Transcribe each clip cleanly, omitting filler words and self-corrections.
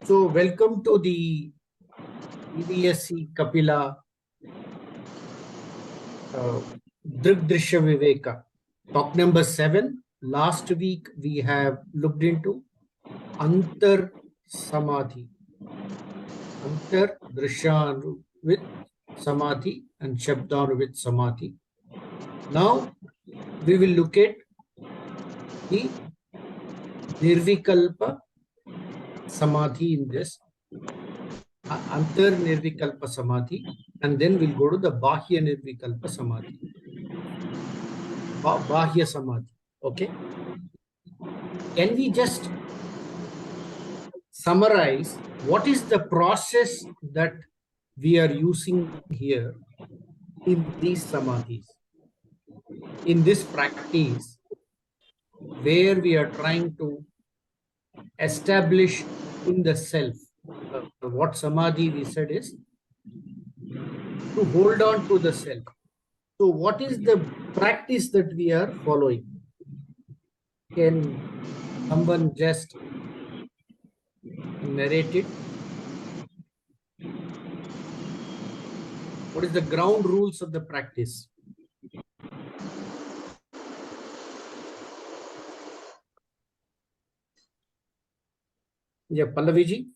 So, welcome to the AVSC Kapila Drishya Viveka. Talk number 7. Last week we have looked into Antar Samadhi. Antar Drishyan with Samadhi and Shabdan with Samadhi. Now we will look at the Nirvikalpa Samadhi in this. Antar Nirvikalpa Samadhi, and then we'll go to the Bahya Nirvikalpa Samadhi. Bahya Samadhi. Okay. Can we just summarize what is the process that we are using here in these samadhis? In this practice, where we are trying to establish in the self, what samadhi we said is to hold on to the self. So what is the practice that we are following? Can someone just narrate it? What is the ground rules of the practice? Yeah, Pallavi ji.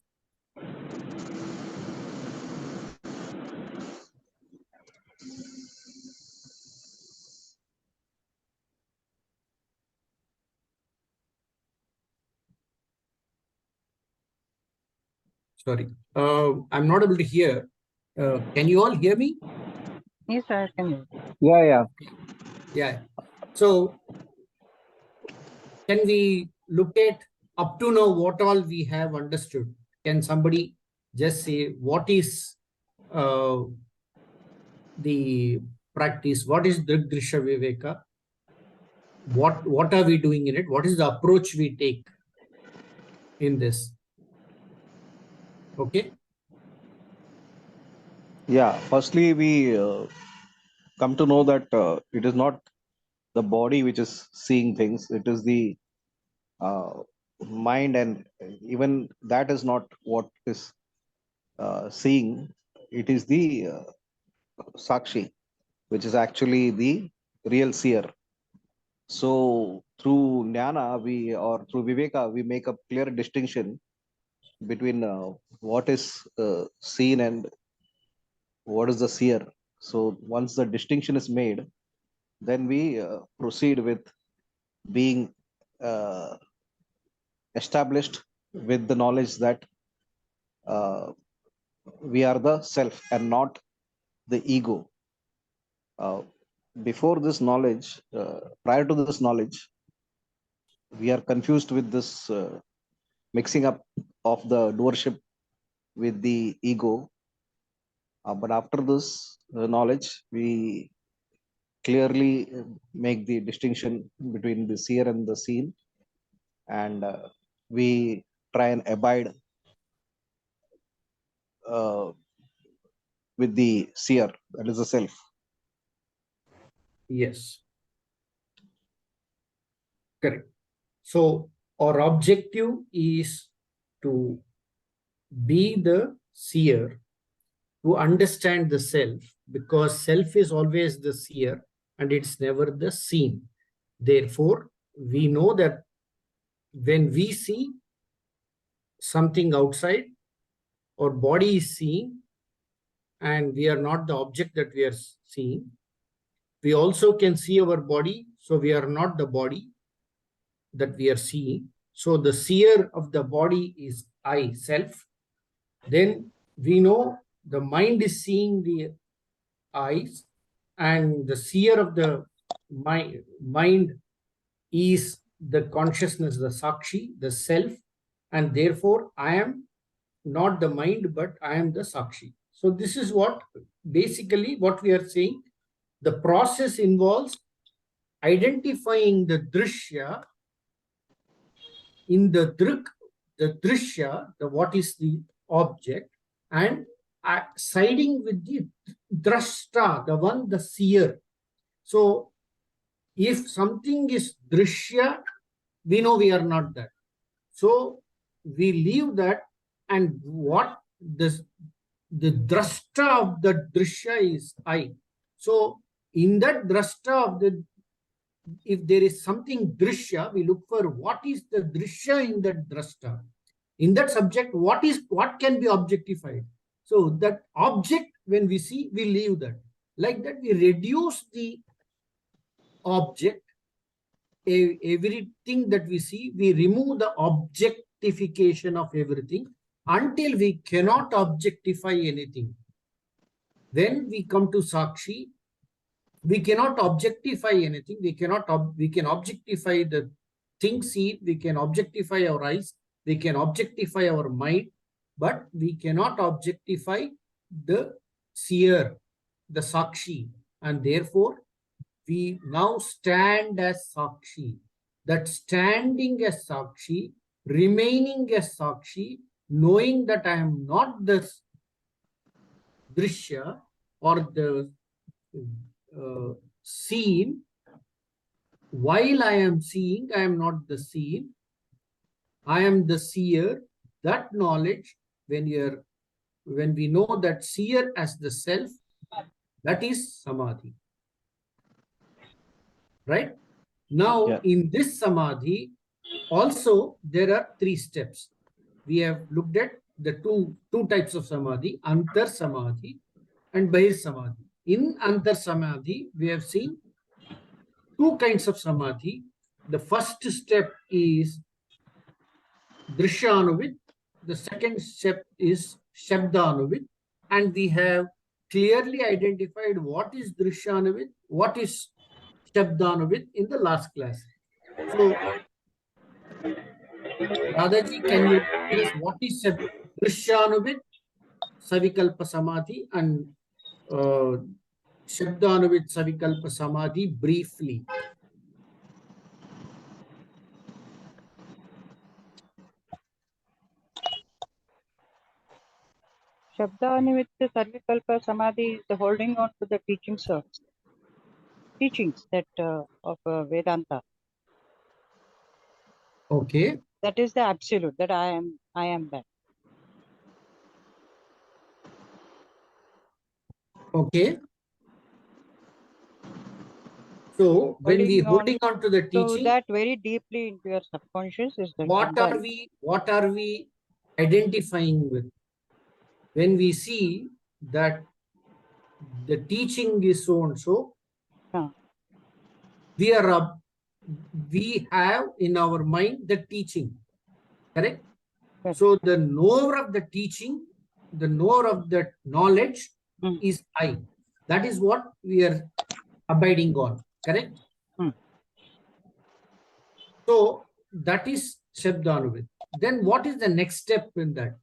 Sorry, I'm not able to hear. Can you all hear me? Yes, I can hear. Yeah. So, can we look at up to now what all we have understood? Can somebody just say what is the practice? What is Drisha Viveka? What are we doing in it? What is the approach we take in this? Okay. Yeah, firstly, we come to know that it is not the body which is seeing things, it is the uh, mind, and even that is not what is seeing, it is the Sakshi, which is actually the real seer. So, through Jnana, or through Viveka, we make a clear distinction between what is seen and what is the seer. So once the distinction is made, then we proceed with being established with the knowledge that we are the self and not the ego. Before this knowledge, prior to this knowledge, we are confused with this mixing up of the doership with the ego. But after this knowledge, we clearly make the distinction between the seer and the seen, and we try and abide with the seer, that is the self. Yes. Correct. So our objective is to be the seer, to understand the self, because self is always the seer and it's never the seen. Therefore, we know that when we see something outside, our body is seeing, and we are not the object that we are seeing. We also can see our body, so we are not the body that we are seeing. So the seer of the body is I, self. Then we know the mind is seeing the eyes, and the seer of the mind is the consciousness, the Sakshi, the self, and therefore I am not the mind, but I am the Sakshi. So this is what basically what we are saying. The process involves identifying the drishya in the drishya, the what is the object, and siding with the drashta, the one, the seer. So if something is drishya, we know we are not that. So we leave that, and what the drashta of the drishya is I. So in that drashta of the, if there is something drishya, we look for what is the drishya in that drashta. In that subject, what can be objectified? So that object, when we see, we leave that. Like that, we reduce the object. Everything that we see, we remove the objectification of everything until we cannot objectify anything. Then we come to Sakshi. We cannot objectify anything. We can objectify the things seen. We can objectify our eyes. We can objectify our mind, but we cannot objectify the seer, the Sakshi, and therefore we now stand as Sakshi. That standing as Sakshi, remaining as Sakshi, knowing that I am not the Drishya or the seen. While I am seeing, I am not the seen. I am the seer. That knowledge, when we know that seer as the self, that is Samadhi. Right? Now, Yeah. in this Samadhi, also there are 3 steps. We have looked at the two types of Samadhi, Antar Samadhi and Bahir Samadhi. In Antar Samadhi, we have seen 2 kinds of Samadhi. The first step is Drishyanuvit. The second step is Shabdanuvit. And we have clearly identified what is Drishyanuvit, what is Shabdanuvit in the last class. So, Radhaji, can you tell us what is Drishyanuvit, Savikalpa Samadhi, and Shabdanuvit Savikalpa Samadhi briefly? Shabdanivitya Sarvikalpa Samadhi is the holding on to the teachings that of Vedanta. Okay. That is the absolute, that I am that. Okay. So when we Holding holding on to the So teaching, that very deeply into your subconscious is the what are we identifying with? When we see that the teaching is so and so, we have in our mind the teaching, correct? Yes. So the knower of the teaching, the knower of the knowledge is I. That is what we are abiding on, correct? So that is Shabdanuvit. Then what is the next step in that?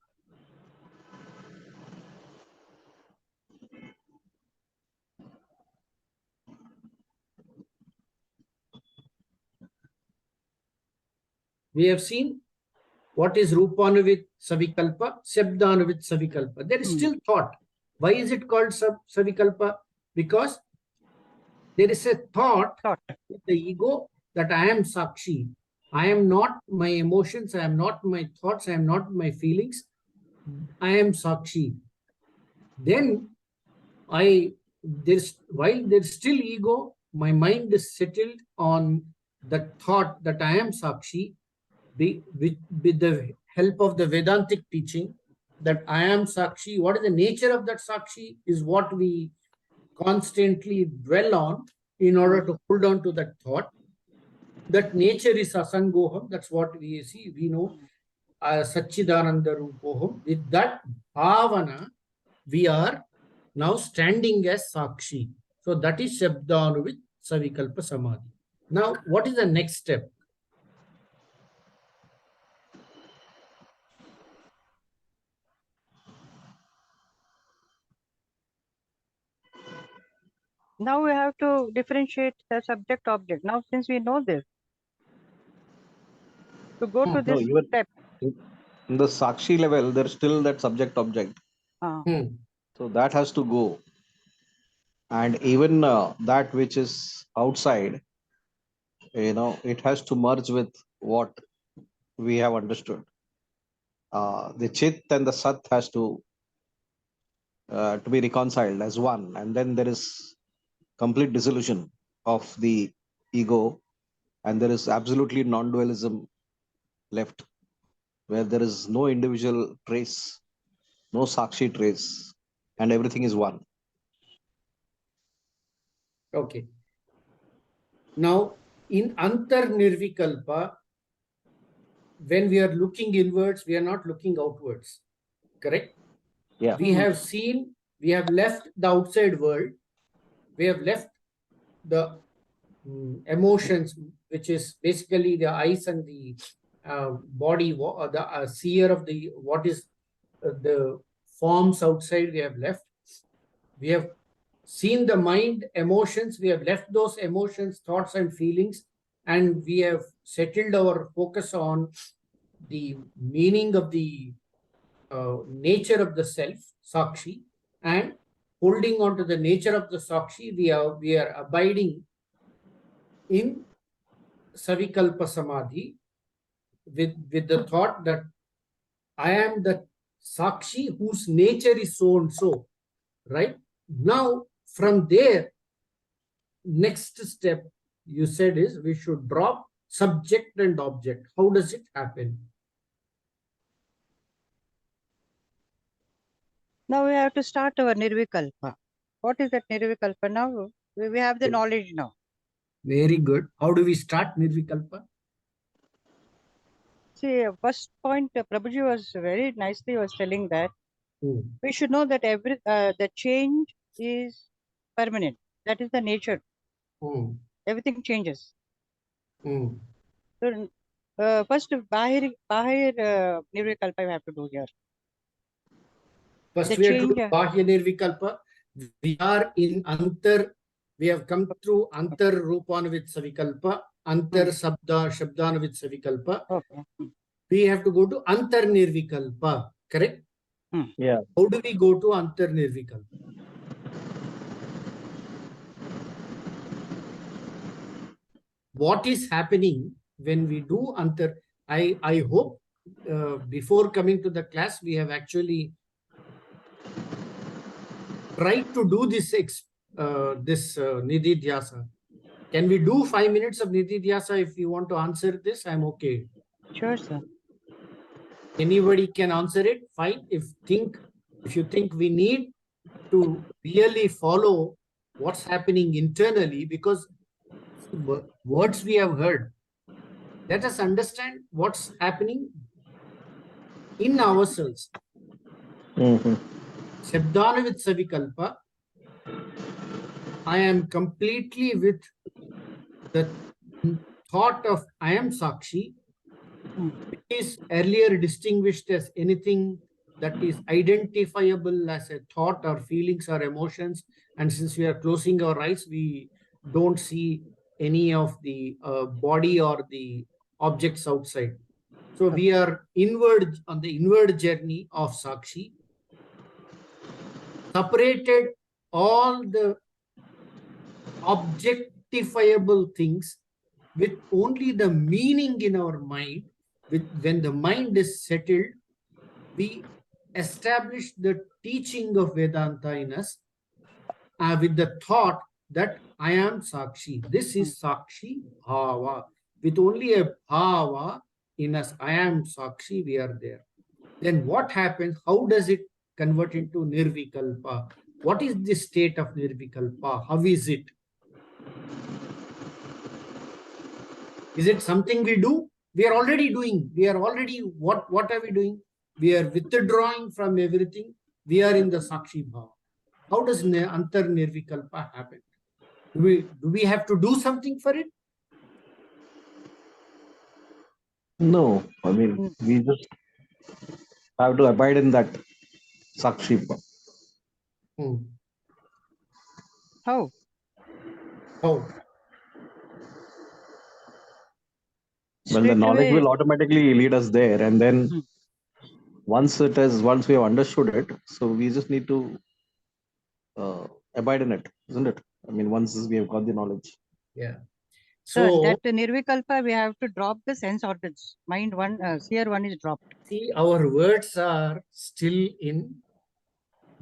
We have seen what is Rupanuvit Savikalpa, Shabdanuvit Savikalpa. There is still thought. Why is it called Savikalpa? Because there is a thought with the ego that I am Sakshi. I am not my emotions, I am not my thoughts, I am not my feelings. I am Sakshi. Then while there's still ego, my mind is settled on the thought that I am Sakshi. With the help of the Vedantic teaching that I am Sakshi. What is the nature of that Sakshi is what we constantly dwell on in order to hold on to that thought. That nature is Asangoham. That's what we see. We know Satchidananda Rupoham. With that bhavana, we are now standing as Sakshi. So that is Shabdanuvit Savikalpa Samadhi. Now, what is the next step? Now we have to differentiate the subject object. Now, since we know this, to go to this step. In the Sakshi level, there's still that subject object. So that has to go. And even that which is outside, it has to merge with what we have understood. the chit and the sat has to be reconciled as one, and then there is complete dissolution of the ego, and there is absolutely non-dualism left, where there is no individual trace, no sakshi trace, and everything is one. Okay. Now, in Antar Nirvikalpa, when we are looking inwards, we are not looking outwards. Correct? Yeah. We have seen, we have left the outside world, we have left the emotions, which is basically the eyes and the body, the seer of the what is the forms outside, we have left. We have seen the mind, emotions, we have left those emotions, thoughts, and feelings, and we have settled our focus on the meaning of the nature of the self, Sakshi, and holding on to the nature of the Sakshi, we are abiding in Savikalpa Samadhi with the thought that I am the Sakshi whose nature is so and so, right? Now, from there, next step you said is we should drop subject and object. How does it happen? Now we have to start our Nirvikalpa. What is that Nirvikalpa now? We have the knowledge now. Very good. How do we start Nirvikalpa? See, first point, Prabhuji was very nicely was telling that we should know that the change is permanent. That is the nature. Everything changes. So, first, Bahir Nirvikalpa we have to do here. First, The we have to do change, Bahya Nirvikalpa. We are in Antar. We have come through Antar Rupanavit Savikalpa, Antar Shabdanavit Savikalpa. Okay. We have to go to Antar Nirvikalpa. Correct? Yeah. How do we go to Antar Nirvikalpa? What is happening when we do Antar? I hope before coming to the class, we have actually tried to do this Nidhi Dhyasa. Can we do 5 minutes of Nidhi Dhyasa? If you want to answer this, I'm okay. Sure, sir. Anybody can answer it, fine. If you think we need to really follow what's happening internally, because words we have heard, let us understand what's happening in ourselves. Shabdana with Savikalpa, I am completely with the thought of I am Sakshi, which is earlier distinguished as anything that is identifiable as a thought or feelings or emotions. And since we are closing our eyes, we don't see any of the body or the objects outside. So we are on the inward journey of Sakshi, separated all the objectifiable things with only the meaning in our mind. When the mind is settled, we establish the teaching of Vedanta in us with the thought that I am Sakshi. This is Sakshi Bhava. With only a Bhava in us, I am Sakshi, we are there. Then what happens? How does it convert into Nirvikalpa? What is the state of Nirvikalpa? How is it? Is it something we do? We are already doing. We are already, what are we doing? We are withdrawing from everything. We are in the Sakshi Bhava. How does Antar Nirvikalpa happen? Do we have to do something for it? No, I mean, we just have to abide in that Sakshi. How? Well, the Straight knowledge away. will automatically lead us there, and then once we have understood it, so we just need to abide in it, isn't it? I mean, once we have got the knowledge. Yeah. So that Nirvikalpa, we have to drop the sense organs. Mind one, seer one is dropped. See, our words are still in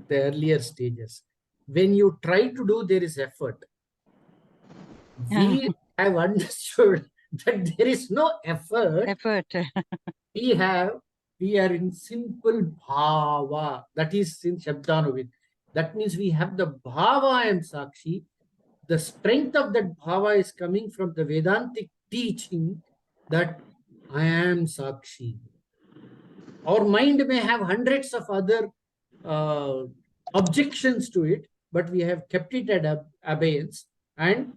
the earlier stages. When you try to do, there is effort. We have understood that there is no effort. We are in simple bhava. That is in Shabdanuvid. That means we have the bhava I am Sakshi. The strength of that bhava is coming from the Vedantic teaching that I am Sakshi. Our mind may have hundreds of other objections to it, but we have kept it at abeyance, and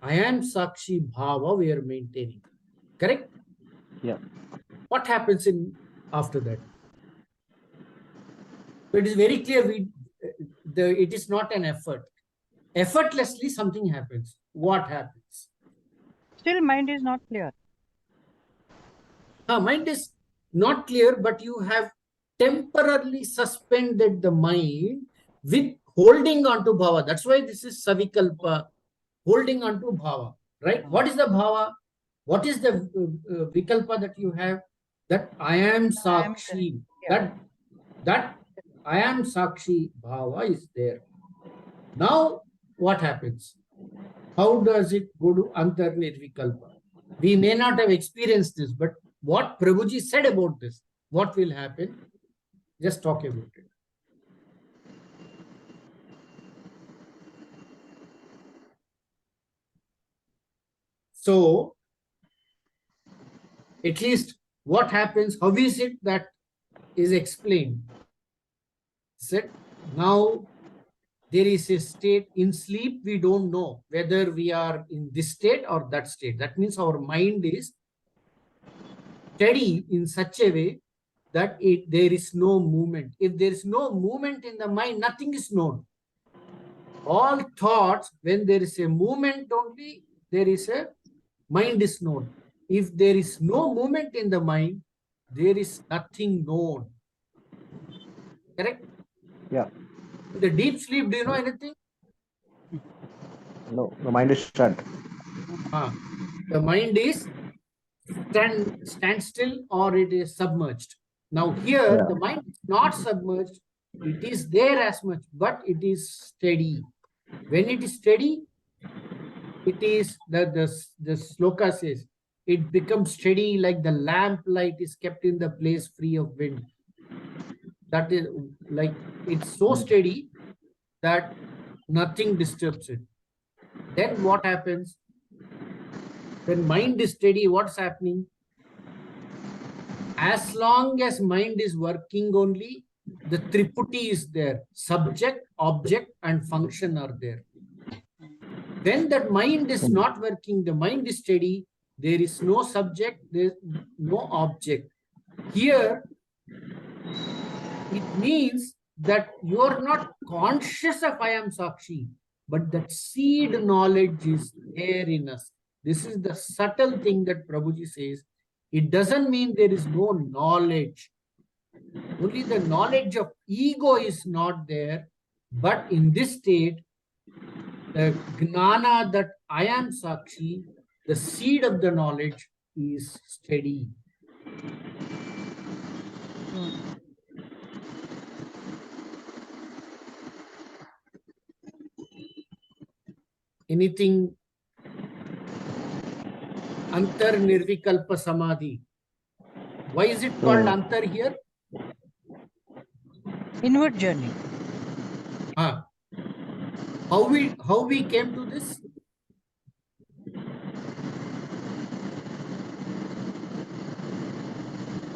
I am Sakshi Bhava we are maintaining. Correct? Yeah. What happens after that? So it is very clear it is not an effort. Effortlessly something happens. What happens? Still mind is not clear. Mind is not clear, but you have temporarily suspended the mind with holding on to bhava. That's why this is savikalpa, holding on to bhava, right? What is the bhava? What is the vikalpa that you have? That I am Sakshi. That I am Sakshi bhava is there. Now, what happens? How does it go to antarnirvikalpa? We may not have experienced this, but what Prabhuji said about this, what will happen? Just talk about it. So, at least what happens, how is it that is explained? Said, now there is a state in sleep, we don't know whether we are in this state or that state. That means our mind is steady in such a way that there is no movement. If there is no movement in the mind, nothing is known. All thoughts, when there is a movement only, there is a mind is known. If there is no movement in the mind, there is nothing known. Correct? Yeah. The deep sleep, do you know anything? No, the mind is shut. The mind is stand still or it is submerged. Now here, the mind is not submerged. It is there as much, but it is steady. When it is steady, it is the sloka says, it becomes steady like the lamp light is kept in the place free of wind. That is like, it's so steady that nothing disturbs it. Then what happens? When mind is steady, what's happening? As long as mind is working only, the triputi is there. Subject, object, and function are there. When that mind is not working, the mind is steady, there is no subject, there is no object. Here, it means that you are not conscious of I am Sakshi, but that seed knowledge is there in us. This is the subtle thing that Prabhuji says. It doesn't mean there is no knowledge. Only the knowledge of ego is not there. But in this state, the gnana that I am Sakshi, the seed of the knowledge is steady. Anything? Antar Nirvikalpa Samadhi. Why is it called Antar here? Inward journey. How we came to this?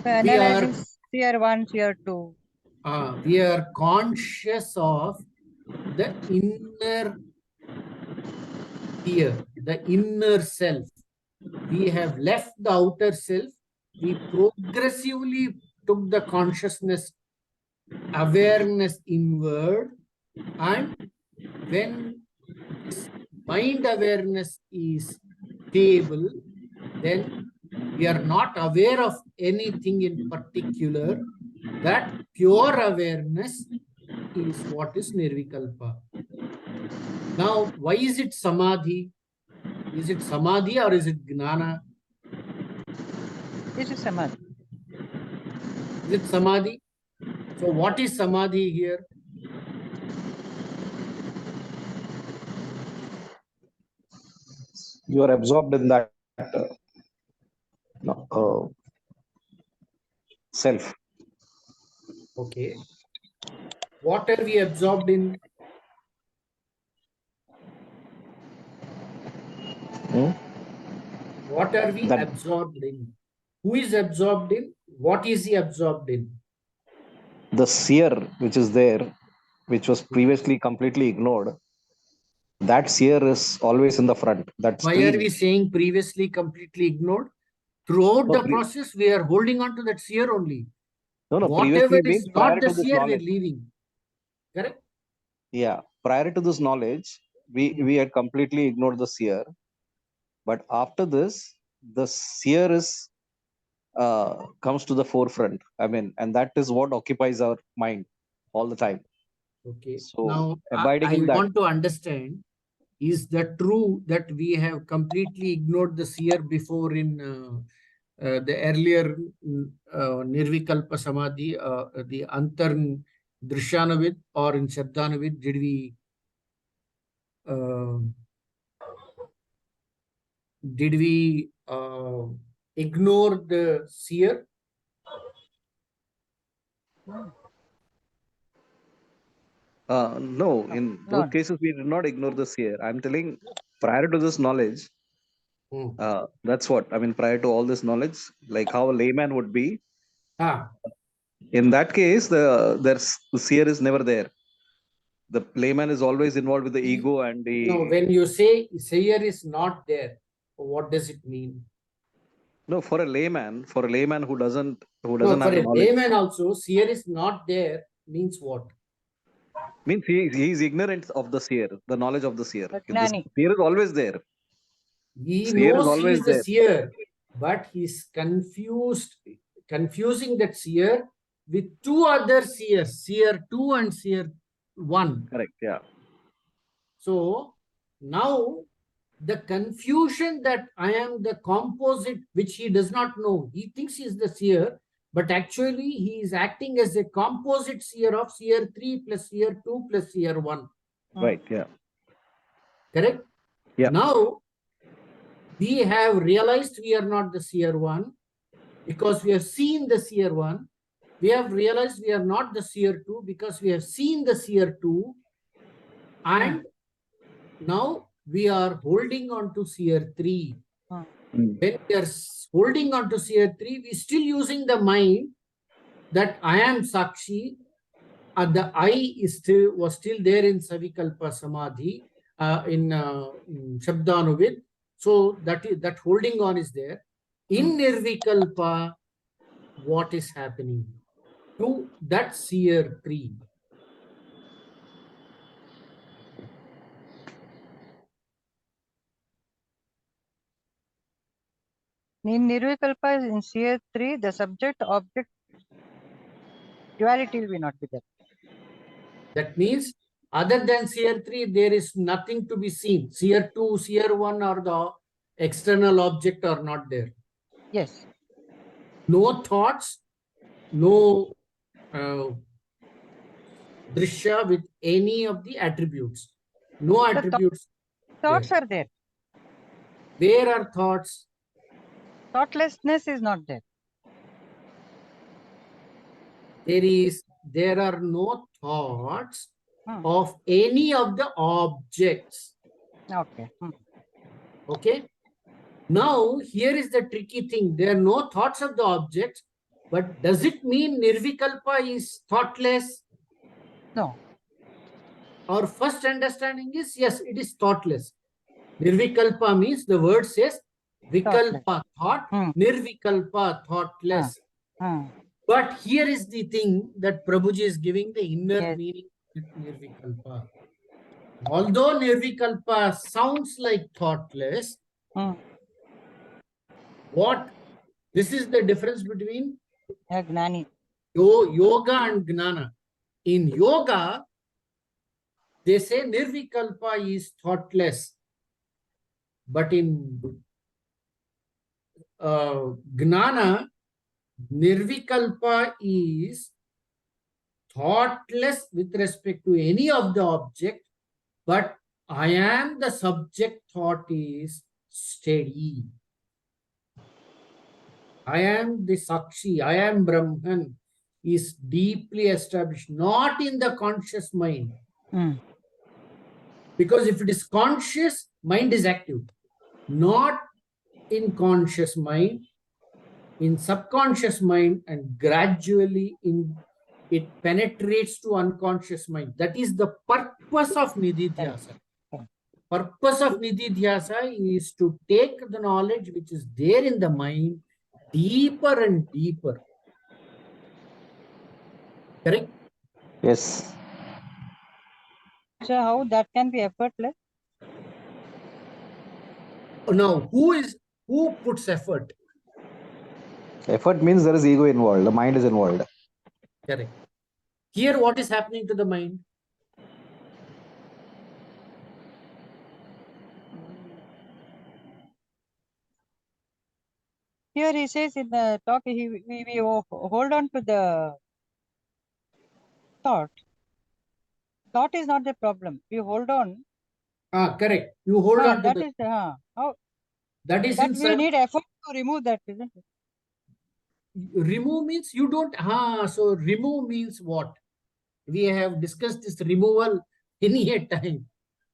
Analyzing tier 1, tier 2. We are conscious of the inner ear, the inner self. We have left the outer self. We progressively took the consciousness, awareness inward, and when this mind awareness is stable, then we are not aware of anything in particular. That pure awareness is what is Nirvikalpa. Now, why is it Samadhi? Is it samadhi or is it gnana? This is samadhi. Is it samadhi? So what is samadhi here? You are absorbed in that no, self. Okay. What are we absorbed in? Hmm? What are we That absorbed in? Who is absorbed in? What is he absorbed in? the seer which is there, which was previously completely ignored, that seer is always in the front. That Why are stream. we saying previously completely ignored? Throughout No, the process, we are holding on to that seer only. no, Whatever previously is means not prior the to this seer, we're knowledge. leaving. Correct? Yeah, prior to this knowledge, we had completely ignored the seer. But after this, the seer is comes to the forefront. I mean, and that is what occupies our mind all the time. Okay. So Now, abiding I in that. want to understand, is that true that we have completely ignored the seer before in the earlier Nirvikalpa Samadhi, the Antar Drishanavid or in Shabdanavid, uh, did we ignore the seer? No, in No. both cases, we did not ignore the seer. I'm telling, prior to this knowledge, that's what I mean. Prior to all this knowledge, like how a layman would be, Ah, in that case, the seer is never there. The layman is always involved with the ego and no, the. when you say seer is not there, what does it mean? No, for a layman who doesn't No, for have a knowledge, layman also, seer is not there means what? means he is ignorant of the seer, the knowledge of the seer. The Gnani. seer is always there. He Seer is knows he always is the there. seer, but he's confusing that seer with two other seers, seer 2 and seer 1. Correct. Yeah. So now the confusion that I am the composite, which he does not know, he thinks he is the seer, but actually he is acting as a composite seer of seer 3 plus seer 2 plus seer 1. Right. Yeah. Correct? Yeah. Now we have realized we are not the seer 1 because we have seen the seer 1. We have realized we are not the seer 2 because we have seen the seer 2. And now we are holding on to seer 3. When we are holding on to seer 3, we still using the mind that I am Sakshi. The I was still there in Savikalpa Samadhi, in Shabdanuvid. So that holding on is there. In Nirvikalpa, what is happening to that seer 3? In Nirvikalpa, in seer 3, the subject-object duality will not be there. That means other than seer 3, there is nothing to be seen. Seer 2, seer 1 or the external object are not there. Yes. No thoughts, no drishya with any of the attributes. No attributes. Thoughts are there. Where are thoughts? Thoughtlessness is not there. There are no thoughts of any of the objects. Okay. Okay. Now, here is the tricky thing. There are no thoughts of the objects, but does it mean Nirvikalpa is thoughtless? No. Our first understanding is, yes, it is thoughtless. Nirvikalpa means the word says Vikalpa, thought, Nirvikalpa, thoughtless. But here is the thing that Prabhuji is giving the inner meaning of Nirvikalpa. Although Nirvikalpa sounds like thoughtless, what? This is the difference between Gnani. yoga and gnana. In yoga, they say Nirvikalpa is thoughtless. But in Gnana, Nirvikalpa is thoughtless with respect to any of the object, but I am the subject thought is steady. I am the Sakshi, I am Brahman is deeply established, not in the conscious mind. Because if it is conscious, mind is active. Not in conscious mind, in subconscious mind, and gradually it penetrates to unconscious mind. That is the purpose of Nididhyasa. Purpose of Nididhyasa is to take the knowledge which is there in the mind deeper and deeper. Correct? Yes. So how that can be effortless? Now, who puts effort? Effort means there is ego involved. The mind is involved. Correct. Here, what is happening to the mind? Here he says in the talk, we hold on to the thought. Thought is not the problem. We hold on. Correct. You hold on to that the. is how That is that we need effort to remove that, isn't it? Remove means you don't. So remove means what? We have discussed this removal any a time.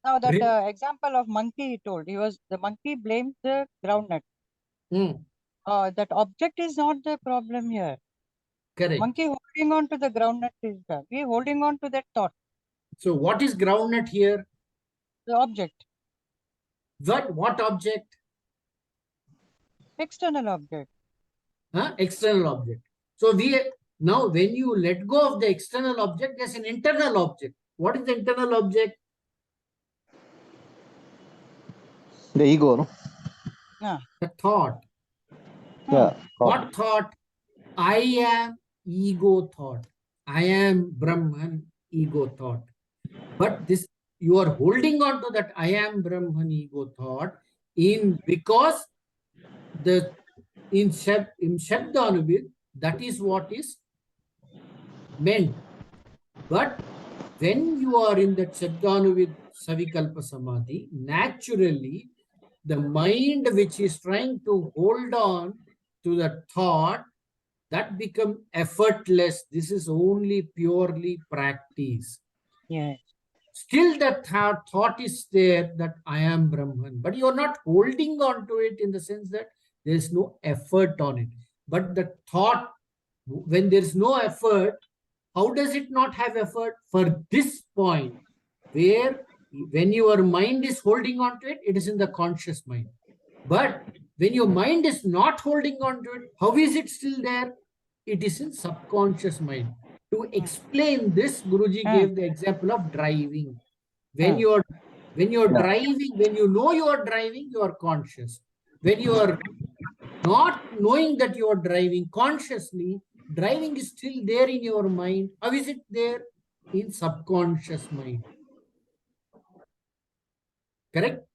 Now that example of monkey he told, the monkey blames the groundnut. That object is not the problem here. Correct. Monkey holding on to the groundnut is that. We holding on to that thought. So what is groundnut here? The object. What object? External object. External object. So now when you let go of the external object, there's an internal object. What is the internal object? The ego, no? The thought. Yeah. What thought? I am ego thought. I am Brahman ego thought. But this you are holding on to that I am Brahman ego thought because in Shabdanubid, that is what is meant. But when you are in that Shabdanubid Savikalpa Samadhi, naturally the mind which is trying to hold on to the thought, that become effortless. This is only purely practice. Yes. Still that thought is there that I am Brahman, but you are not holding on to it in the sense that there is no effort on it. But the thought, when there is no effort, how does it not have effort? For this point, where when your mind is holding on to it, it is in the conscious mind. But when your mind is not holding on to it, how is it still there? It is in subconscious mind. To explain this, Guruji gave the example of driving. When you're driving, when you know you are driving, you are conscious. When you are not knowing that you are driving consciously, driving is still there in your mind. How is it there? In subconscious mind. Correct?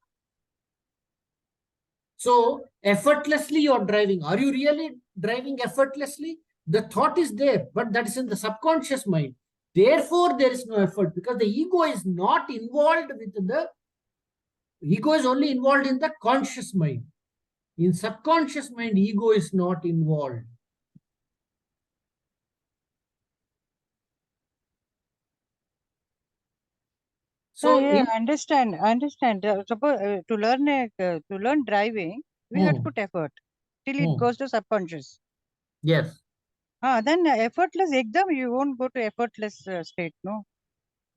So, effortlessly you are driving. Are you really driving effortlessly? The thought is there, but that is in the subconscious mind. Therefore, there is no effort because the ego is not involved with ego is only involved in the conscious mind. In subconscious mind, ego is not involved. So yeah, I understand. Suppose to learn driving, we have to put effort till it goes to subconscious. Yes. Then effortless ekdam, you won't go to effortless state, no?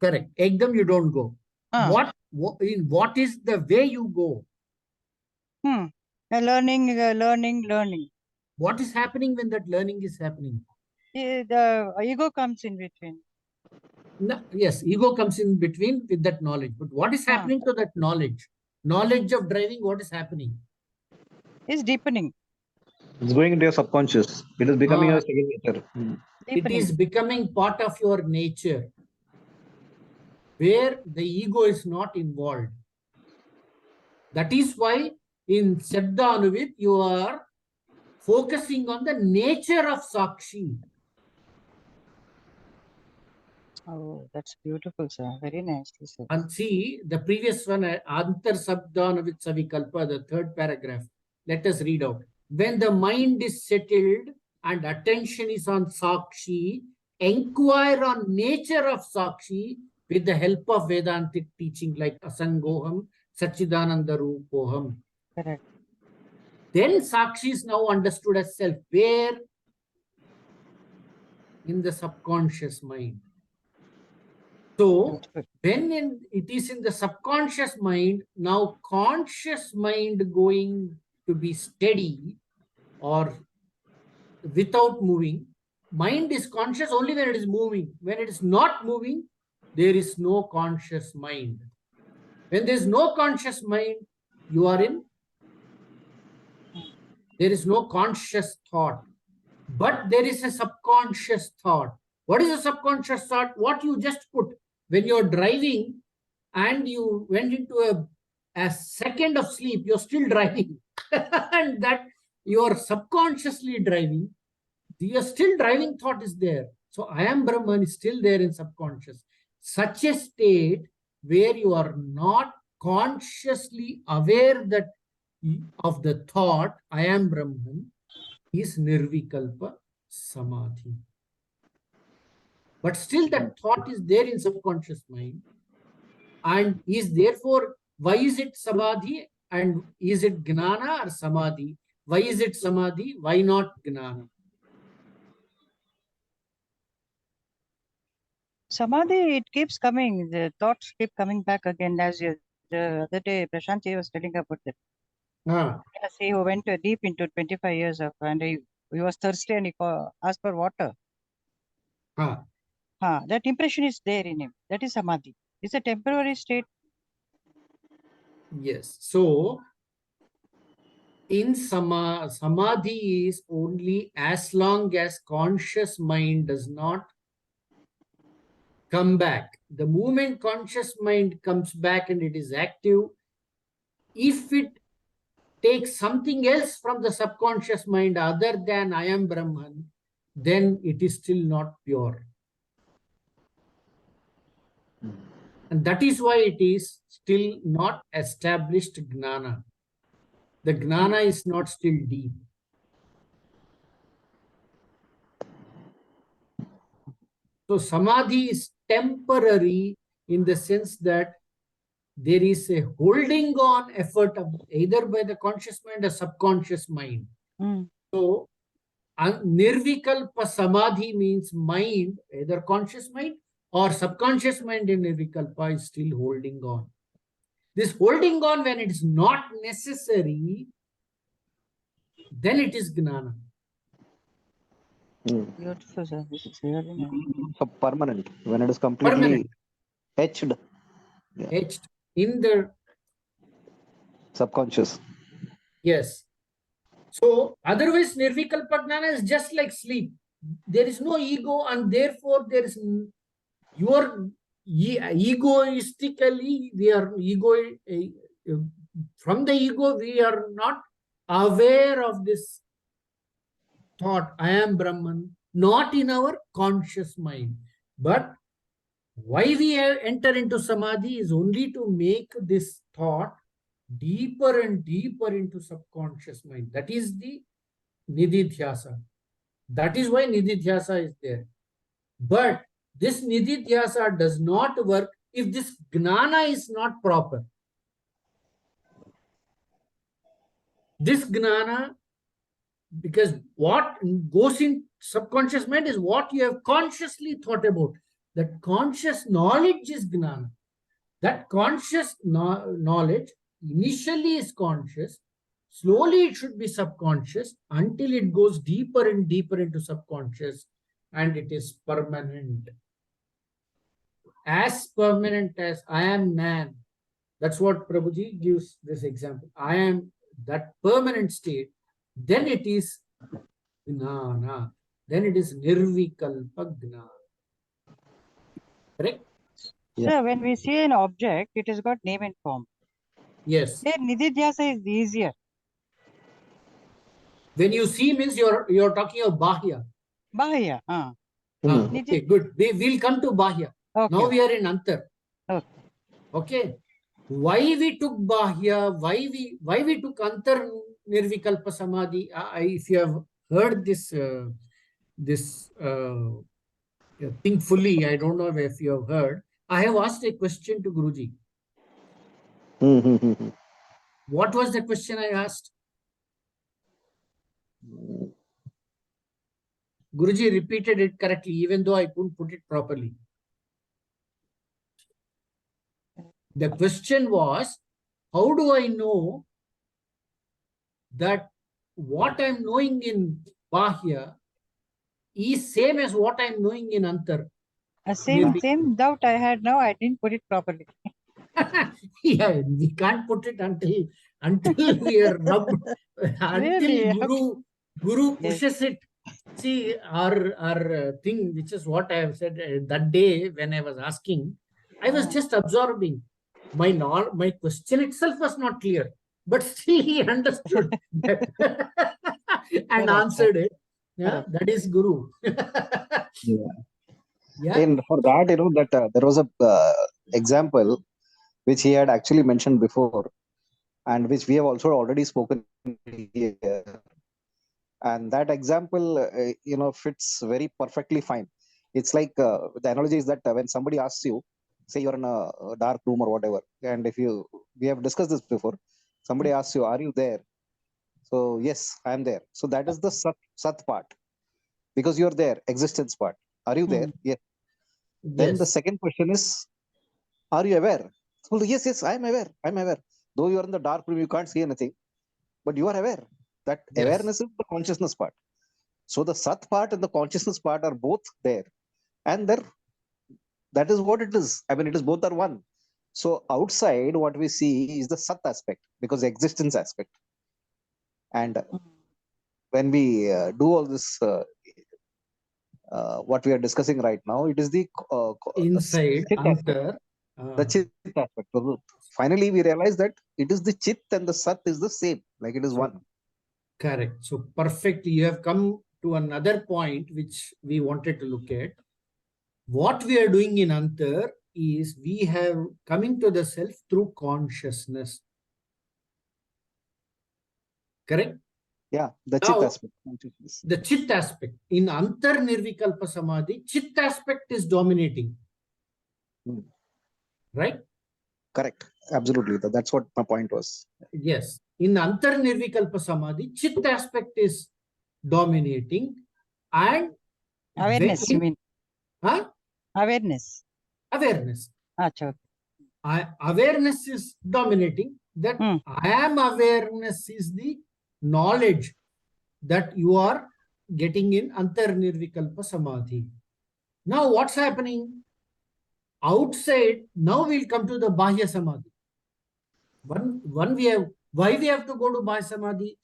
Correct. Ekdam you don't go. What is the way you go? Learning. What is happening when that learning is happening? The ego comes in between. No, yes, ego comes in between with that knowledge. But what is happening to that knowledge? Knowledge of driving, what is happening? It's deepening. It's going into your subconscious. It is becoming your second nature. It is becoming part of your nature, where the ego is not involved. That is why in sept'23 you are focusing on the nature of Sakshi. Oh, that's beautiful, sir. Very nicely said. And see the previous one, Antar Sabdanavit Savikalpa, the third paragraph. Let us read out. When the mind is settled and attention is on Sakshi, inquire on nature of Sakshi with the help of Vedantic teaching like Asangoham, Sachidananda Rupoham. Correct. Then Sakshi is now understood as self. Where? In the subconscious mind. So, when it is in the subconscious mind, now conscious mind going to be steady or without moving. Mind is conscious only when it is moving. When it is not moving, there is no conscious mind. When there is no conscious mind, you are in, there is no conscious thought. But there is a subconscious thought. What is a subconscious thought? What you just put when you're driving and you went into a second of sleep, you're still driving. And that you're subconsciously driving. Your still driving thought is there. So I am Brahman is still there in subconscious. Such a state where you are not consciously aware that of the thought, I am Brahman, is Nirvikalpa Samadhi. But still that thought is there in subconscious mind and is therefore, why is it Samadhi and is it Gnana or Samadhi? Why is it Samadhi? Why not Gnana? Samadhi, it keeps coming. The thoughts keep coming back again. As you, the other day, Prashanti was telling about it. As he went deep into 25 years of, and he was thirsty and he asked for water. That impression is there in him. That is Samadhi. It's a temporary state. Yes. So, in Samadhi is only as long as conscious mind does not come back. The moment conscious mind comes back and it is active, if it takes something else from the subconscious mind other than I am Brahman, then it is still not pure. And that is why it is still not established Gnana. The Gnana is not still deep. So Samadhi is temporary in the sense that there is a holding on effort of either by the conscious mind or subconscious mind. So Nirvikalpa Samadhi means mind, either conscious mind or subconscious mind in Nirvikalpa is still holding on. This holding on when it is not necessary, then it is Gnana. Beautiful, sir. This is really nice. So permanent, when it is completely etched. Yeah. Etched in the subconscious. Yes. So otherwise Nirvikalpa Gnana is just like sleep. There is no ego and therefore there is your egoistically we are from the ego we are not aware of this thought I am Brahman, not in our conscious mind. But why we enter into Samadhi is only to make this thought deeper and deeper into subconscious mind. That is the Nididhyasa. That is why Nididhyasa is there. But this Nididhyasa does not work if this Gnana is not proper. This Gnana, because what goes in subconscious mind is what you have consciously thought about. That conscious knowledge is Gnana. That conscious knowledge initially is conscious, slowly it should be subconscious until it goes deeper and deeper into subconscious and it is permanent. As permanent as I am man. That's what Prabhuji gives this example. I am that permanent state. Then it is Gnana. Then it is Nirvikalpa Gnana. Correct? Yeah. So when we see an object, it has got name and form. Yes. There, Nididhyasa is easier. When you see means you're talking of Bahya. Bahya. Okay, good. We'll come to Bahya. Okay. Now we are in Antar. Okay. Okay. Why we took Bahya? Why we took Antar Nirvikalpa Samadhi? If you have heard this thing fully, I don't know if you have heard. I have asked a question to Guruji. What was the question I asked? Guruji repeated it correctly, even though I couldn't put it properly. The question was, how do I know that what I'm knowing in Bahya is same as what I'm knowing in Antar? Same doubt I had now. I didn't put it properly. Yeah, we can't put it until we are rubbed, Really? until Guru Yes. pushes it. See, our thing, which is what I have said that day when I was asking, I was just absorbing. My question itself was not clear, but still he understood that and answered it. Yeah, that is Guru. Yeah. And for that, that there was a example which he had actually mentioned before, and which we have also already spoken here. And that example, fits very perfectly fine. It's like the analogy is that when somebody asks you, say you're in a dark room or whatever, and we have discussed this before, somebody asks you, are you there? So yes, I am there. So that is the sat part, because you're there, existence part. Are you there? Yes. Then the second question is, are you aware? So yes, I'm aware. I'm aware. Though you are in the dark room, you can't see anything, but you are aware. That awareness is the consciousness part. So the sat part and the consciousness part are both there, and that is what it is. I mean, it is both are one. So outside, what we see is the sat aspect, because the existence aspect. And when we do all this, what we are discussing right now, it is the inside Antar. The chit aspect. So finally, we realize that it is the chit and the sat is the same, like it is one. Correct. So perfect. You have come to another point which we wanted to look at. What we are doing in Antar is we have coming to the self through consciousness. Correct? Yeah, the chit aspect. The chit aspect. In Antar Nirvikalpa Samadhi, chit aspect is dominating. Right? Correct. Absolutely. That's what my point was. Yes. In Antar Nirvikalpa Samadhi, chit aspect is dominating, and awareness, you mean? Huh? Awareness. Awareness. Achha. Awareness is dominating. That I am awareness is the knowledge that you are getting in Antar Nirvikalpa Samadhi. Now what's happening? Outside, now we'll come to the Bahya Samadhi. Why we have to go to Bahya Samadhi,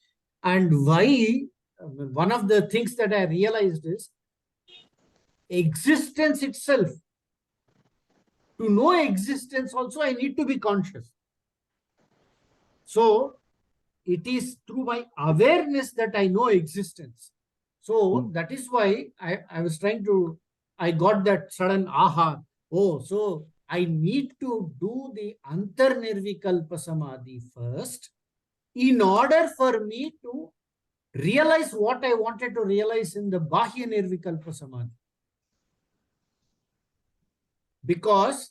and why, one of the things that I realized is existence itself. To know existence also, I need to be conscious. So it is through my awareness that I know existence. So that is why I was I got that sudden aha. Oh, so I need to do the Antar Nirvikalpa Samadhi first in order for me to realize what I wanted to realize in the Bahya Nirvikalpa Samadhi. Because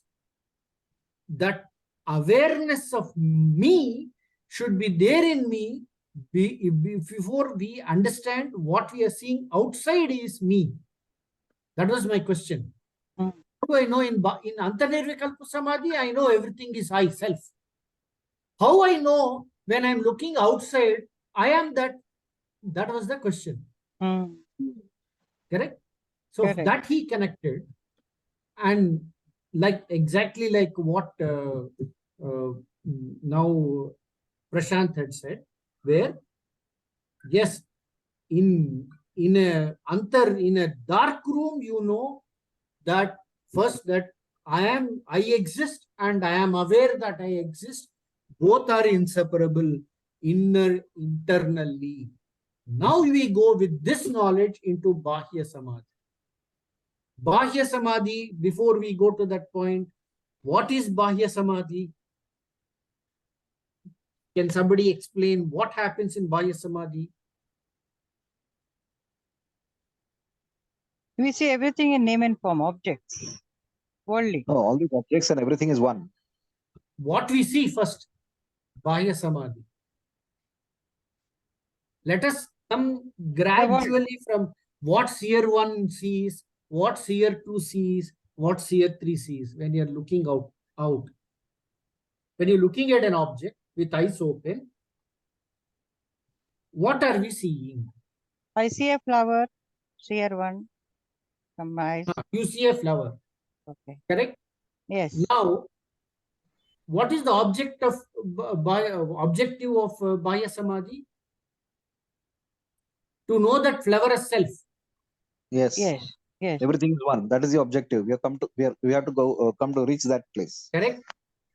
that awareness of me should be there in me before we understand what we are seeing outside is me. That was my question. How do I know in Antar Nirvikalpa Samadhi, I know everything is I, self. How I know when I'm looking outside, I am that? That was the question. Correct? So that he connected, and exactly like what now Prashant had said, where yes, in a dark room, you know that first that I exist and I am aware that I exist. both are inseparable internally. Now we go with this knowledge into Bahya Samadhi. Bahya Samadhi, before we go to that point, what is Bahya Samadhi? Can somebody explain what happens in Bahya Samadhi? We see everything in name and form, objects, worldly. No, all these objects and everything is one. What we see first, Bahya Samadhi. Let us come gradually from what seer 1 sees, what seer 2 sees, what seer 3 sees when you are looking out. When you're looking at an object with eyes open, what are we seeing? I see a flower, seer 1, from my eyes. You see a flower. Okay. Correct? Yes. Now, what is the object of objective of Bahya Samadhi? To know that flower as self. Yes. Yes. Yes. Everything is one. That is the objective. We have to go come to reach that place. Correct?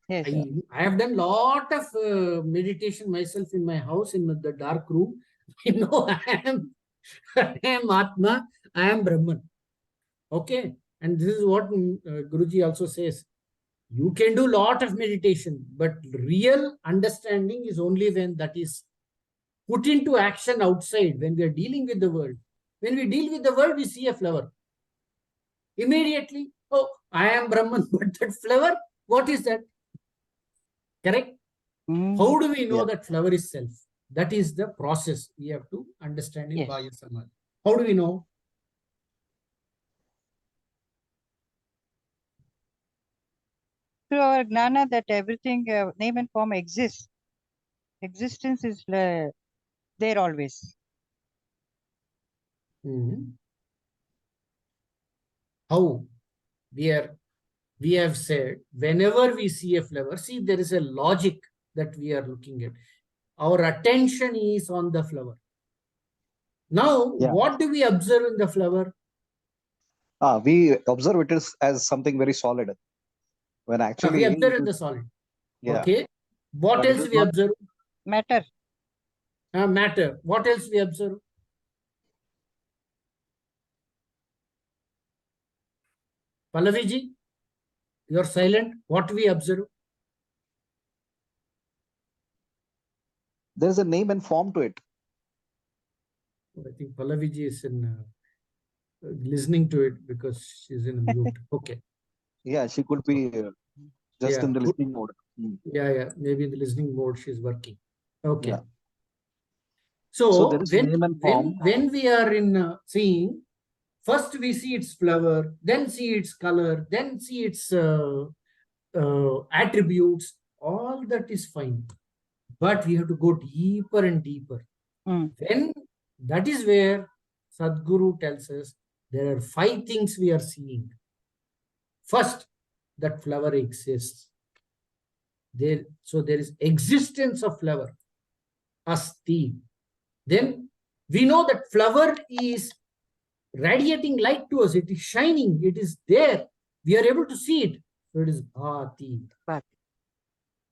Yes. I have done lot of meditation myself in my house in the dark room. You know, I am Atma, I am Brahman. Okay. And this is what Guruji also says. You can do lot of meditation, but real understanding is only when that is put into action outside, when we are dealing with the world. When we deal with the world, we see a flower. Immediately, oh, I am Brahman, but that flower, what is that? Correct? How do we know that flower is self? That is the process we have to understand in Bahya Samadhi. How do we know? Through our gnana that everything, name and form exists. Existence is there always. How? We have said, whenever we see a flower, see, there is a logic that we are looking at. Our attention is on the flower. Now, what do we observe in the flower? We observe it as something very solid. When actually we observe in the solid. Yeah. Okay. What else we observe? Matter. Matter. What else we observe? Pallaviji, you're silent. What we observe? There's a name and form to it. I think Pallaviji is listening to it because she's in mute. Okay. Yeah, she could be just in the listening mode. Yeah. Maybe in the listening mode she's working. Okay. Yeah. So there is name and form. When we are in seeing, first we see its flower, then see its color, then see its attributes. All that is fine. But we have to go deeper and deeper. Then that is where Sadhguru tells us there are 5 things we are seeing. First, that flower exists. So there is existence of flower. Asti. Then we know that flower is radiating light to us. It is shining. It is there. We are able to see it. So it is bhati.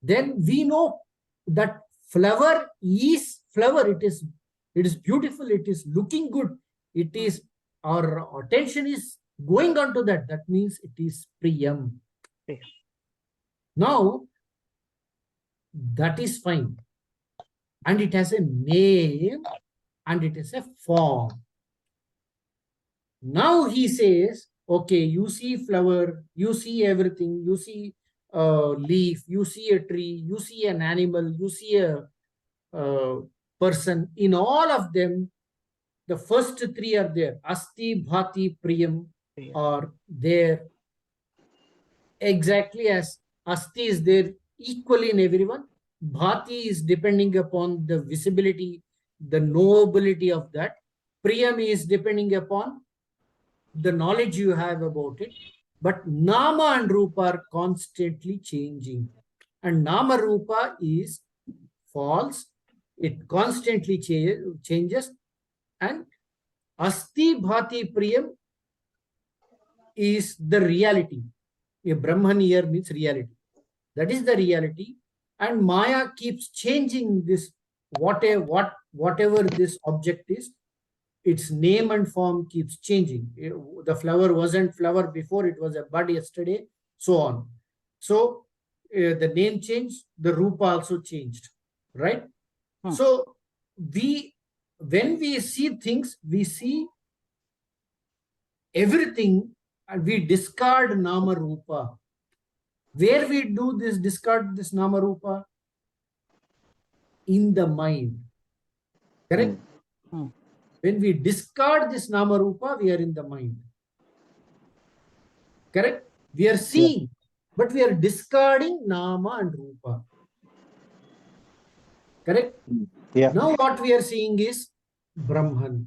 Then we know that flower is flower. It is beautiful. It is looking good. It is, our attention is going on to that. That means it is priyam. Now, that is fine. And it has a name and it has a form. Now he says, okay, you see flower, you see everything, you see a leaf, you see a tree, you see an animal, you see a person. In all of them, the first 3 are there. Asti, Bhati, Priyam are there. Exactly as Asti is there equally in everyone. Bhati is depending upon the visibility, the knowability of that. Priyam is depending upon the knowledge you have about it. But Nama and Rupa are constantly changing. And Nama Rupa is false. It constantly changes. And Asti Bhati Priyam is the reality. A Brahman here means reality. That is the reality. and Maya keeps changing this, whatever this object is, its name and form keeps changing. The flower wasn't flower before, it was a bud yesterday, so on. So the name changed, the Rupa also changed, right? So when we see things, we see everything and we discard Nama Rupa. Where we do this, discard this Nama Rupa? In the mind. Correct? When we discard this Nama Rupa, we are in the mind. Correct? We are seeing, but we are discarding Nama and Rupa. Correct? Yeah. Now what we are seeing is Brahman.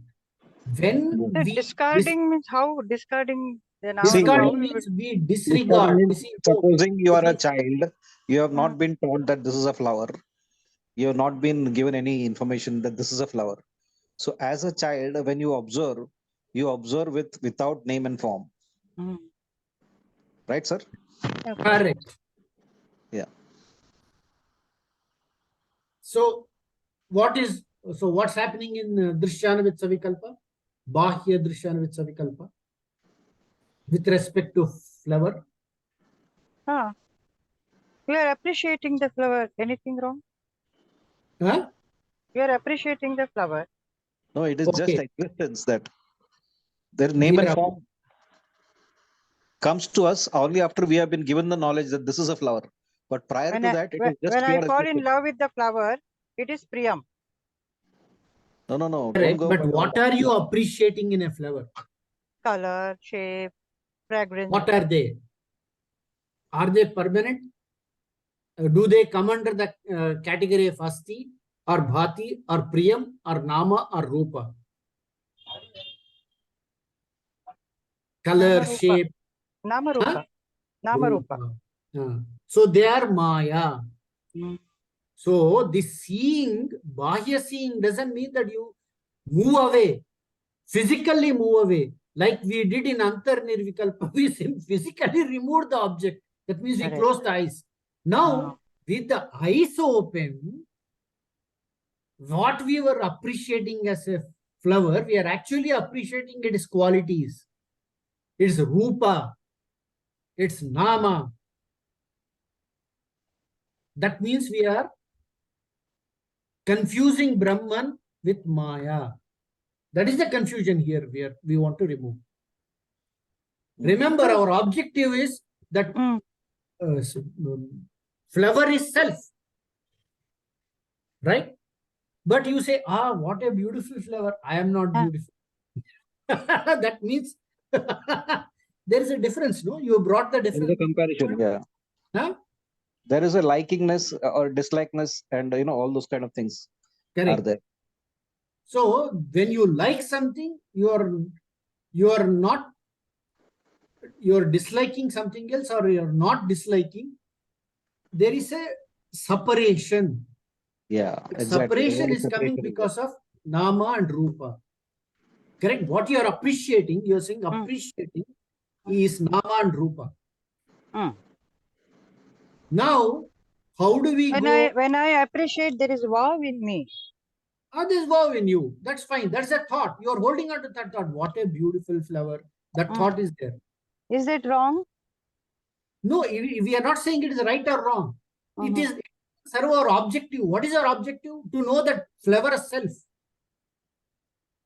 When we discarding means how? Discarding the Nama discarding Rupa? means we disregard. Supposing you are a child, you have not been taught that this is a flower. You have not been given any information that this is a flower. So as a child, when you observe without name and form. Right, sir? Correct. Yeah. So what's happening in Drishyanavidsa Vikalpa? Bahya Drishyanavidsa Vikalpa with respect to flower? We are appreciating the flower. Anything wrong? Huh? We are appreciating the flower. No, it is just existence that their name and form comes to us only after we have been given the knowledge that this is a flower. But prior to that, it is just when I fall existence. in love with the flower, it is Priyam. No. Correct. But what are you appreciating in a flower? Color, shape, fragrance. What are they? Are they permanent? Do they come under the category of Asti or Bhati or Priyam or Nama or Rupa? Color, Nama Rupa. shape. Nama Rupa. Huh? Nama Rupa. So they are Maya. So this seeing, Bahya seeing doesn't mean that you move away, physically move away. Like we did in Antarnirvikalpa, we physically removed the object. That means we closed the eyes. Now, with the eyes open, what we were appreciating as a flower, we are actually appreciating its qualities. Its Rupa, its Nama. That means we are confusing Brahman with Maya. That is the confusion here we want to remove. Remember, our objective is that flower is self. Right? But you say, what a beautiful flower. I am not beautiful. That means there is a difference, no? You brought the difference. There is a comparison, yeah. Huh? There is a likingness or dislikeness and all those kind of things. Correct. Are there. So when you like something, you're disliking something else, or you're not disliking. There is a separation. Yeah, exactly. Separation is coming because of Nama and Rupa. Correct? What you are appreciating, you are saying appreciating is Nama and Rupa. Now, how do we go? When I appreciate, there is wow in me. There's wow in you. That's fine. That's a thought. You're holding on to that thought. What a beautiful flower. That thought is there. Is it wrong? No, we are not saying it is right or wrong. It is serve our objective. What is our objective? To know that flower self.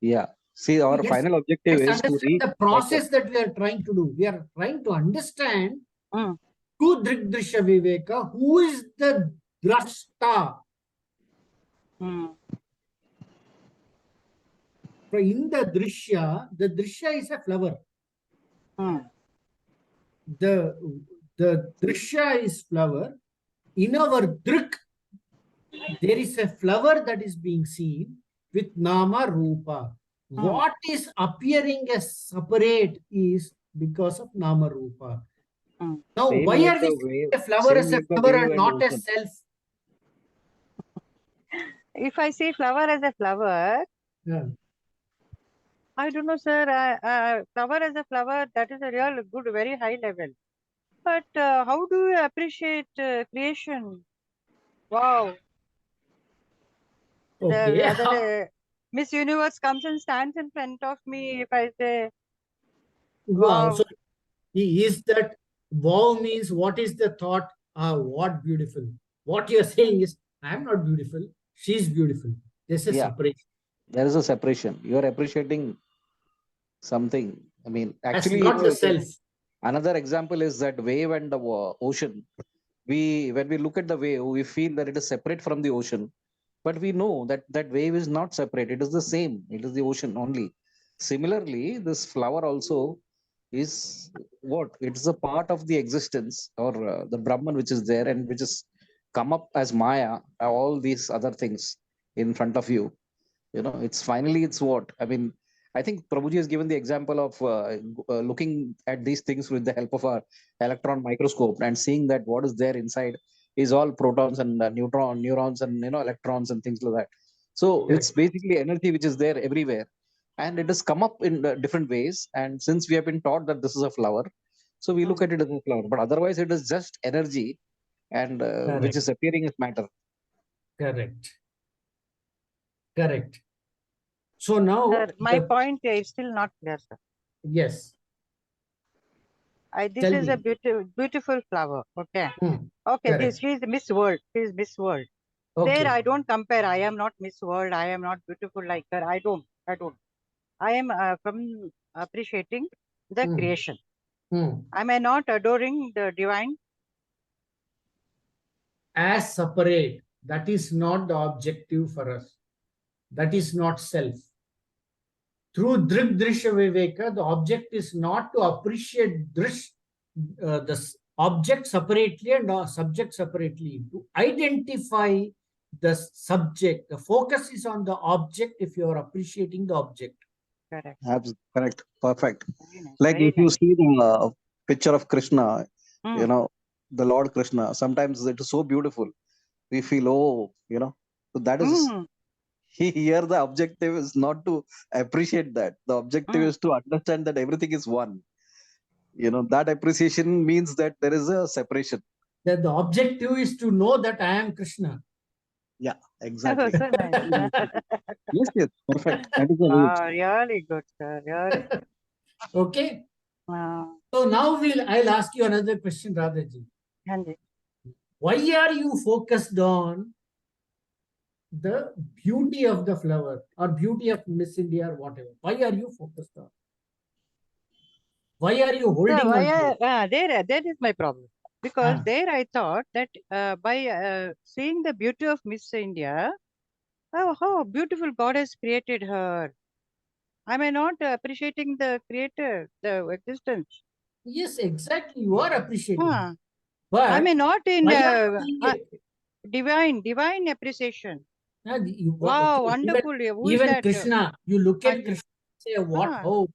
Yeah. See, our final objective is to reach the process that we are trying to do. We are trying to understand to Drigdrishya Viveka, who is the Drashta. In the Drishya is a flower. The Drishya is flower. In our Drik, there is a flower that is being seen with Nama Rupa. What is appearing as separate is because of Nama Rupa. Now, why are we seeing a flower as a flower and not as self? If I see flower as a flower, I don't know, sir. Flower as a flower, that is a real good, very high level. But how do you appreciate creation? Wow. Okay. The other day, Miss Universe comes and stands in front of me. If I say, Wow. wow. So is that wow means what is the thought? Ah, what beautiful. What you're saying is, I'm not beautiful. She's beautiful. There's a Yeah, separation. there is a separation. You are appreciating something. I mean, That's actually, not the it is, self. another example is that wave and the ocean. When we look at the wave, we feel that it is separate from the ocean, but we know that that wave is not separate. It is the same. It is the ocean only. Similarly, this flower also is what? It is a part of the existence or the Brahman which is there and which is come up as Maya. All these other things in front of you, it's finally it's what I mean. I think Prabhuji has given the example of looking at these things with the help of a electron microscope and seeing that what is there inside is all protons and neurons and electrons and things like that. So it's Correct. basically energy which is there everywhere, and it has come up in different ways. And since we have been taught that this is a flower, so we look at it as a flower, but otherwise it is just energy, and which Correct. is appearing as matter. Correct. Correct. So now Sir, my point is still not clear, sir. yes, This tell is a me. beautiful flower. Okay. Hmm, Okay. correct. She is Miss World. She is Miss World. There, Okay. I don't compare. I am not Miss World. I am not beautiful like her. I don't. I am from appreciating the Hmm, creation. hmm. Am I not adoring the divine? As separate, that is not the objective for us. That is not self. Through Drik Drishya Viveka, the object is not to appreciate the object separately and subject separately. To identify the subject, the focus is on the object if you are appreciating the object. Correct. Correct. Perfect. Very nice. Like Very if you nice. see the picture of Krishna, Mm. the Lord Krishna, sometimes it is so beautiful. We feel, oh, so that is Mm. here the objective is not to appreciate that. The objective Mm. is to understand that everything is one. That appreciation means that there is a separation. That the objective is to know that I am Krishna. Yeah, Oh, exactly. so nice. Yes, yes, perfect. That is the way. Really good, sir. Really good. Okay. Wow. So now I'll ask you another question, Radhaji. Handy. Why are you focused on the beauty of the flower or beauty of Miss India or whatever? Why are you focused on? Why are you So holding on to it? that is my problem. Because there I thought that by seeing the beauty of Miss India, oh, how beautiful God has created her. Am I not appreciating the creator, the existence? Yes, exactly. You are appreciating. Huh. I But mean, not in why are you seeing it? divine appreciation. You, Wow, okay, wonderful. Who is even that? Krishna, you look at Hanji. Krishna and say, what? Ah, Oh,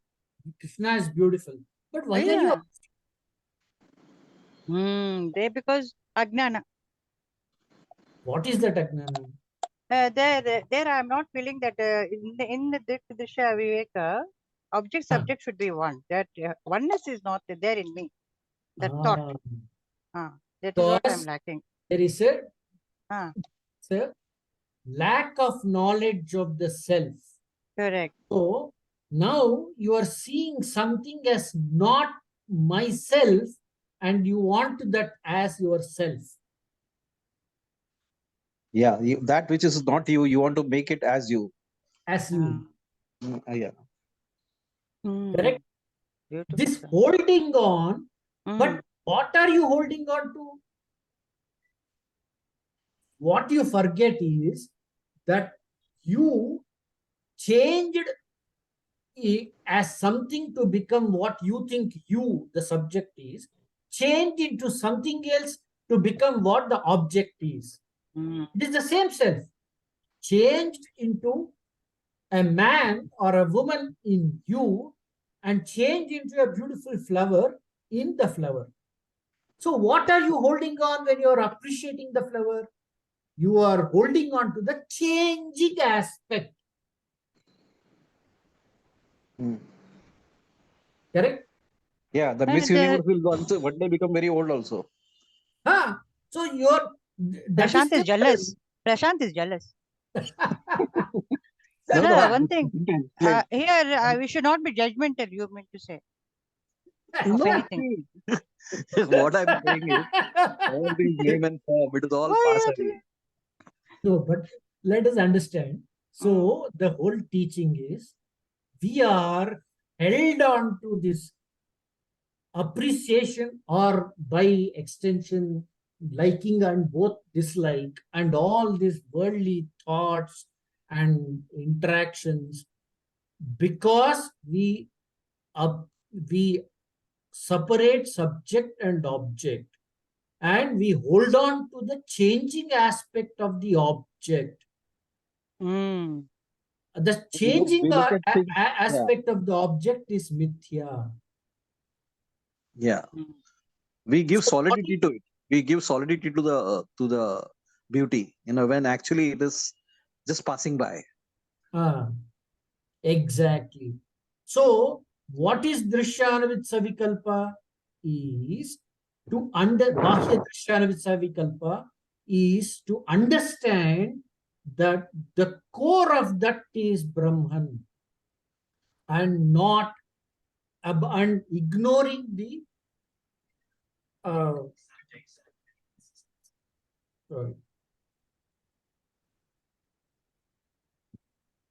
Krishna is beautiful. But why are you? yeah. Because Ajnana. What is that Ajnana? There I am not feeling that in the Disha Viveka, object subject should be one. That oneness is not there in me. That thought. That is what I am Because lacking. there is Ah, a lack of knowledge of the self. correct. So now you are seeing something as not myself and you want that as yourself. Yeah, that which is not you, you want to make it as you. As you. Yeah. Correct? Beautiful. This holding on, but Mm. what are you holding on to? What you forget is that you changed as something to become what you think you, the subject is, change into something else to become what the object is. It is the same self, changed into a man or a woman in you and change into a beautiful flower in the flower. So, what are you holding on when you are appreciating the flower? You are holding on to the changing aspect. Correct? Yeah, the Miss Universe will also one day become very old also. So, That is Prashant is the jealous. Prashant is jealous. No, no, Sir, one thing. explain. Here, we should not be judgmental, you mean to say, of No, anything. see, what I'm saying is, all these name and form, it is all Oh, pass yeah, away. No, but let us understand. So the whole teaching is we are held on to this appreciation, or by extension liking and both dislike, and all these worldly thoughts and interactions, because we separate subject and object, and we hold on to the changing aspect of the object. Mm. The We look, changing we look at things. Yeah. aspect of the object is mithya. Yeah. Mm. We give So what solidity to it. We give solidity to the beauty, when actually it is just passing by. Exactly. So, what is Drishyanavidsa Vikalpa? Is to Bahya Drishyanavidsa Vikalpa is to understand that the core of that is Brahman, and not and ignoring the uh, sorry,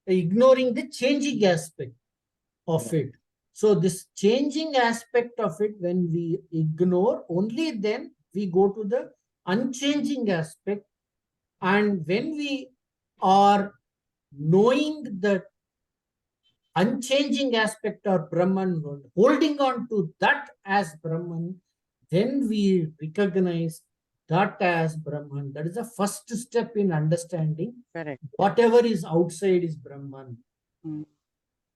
ignoring the changing aspect of it. So this changing aspect of it, when we ignore, only then we go to the unchanging aspect. And when we are knowing the unchanging aspect of Brahman, holding on to that as Brahman, then we recognize that as Brahman. That is the first step in understanding. Correct. Whatever is outside is Brahman. Mm.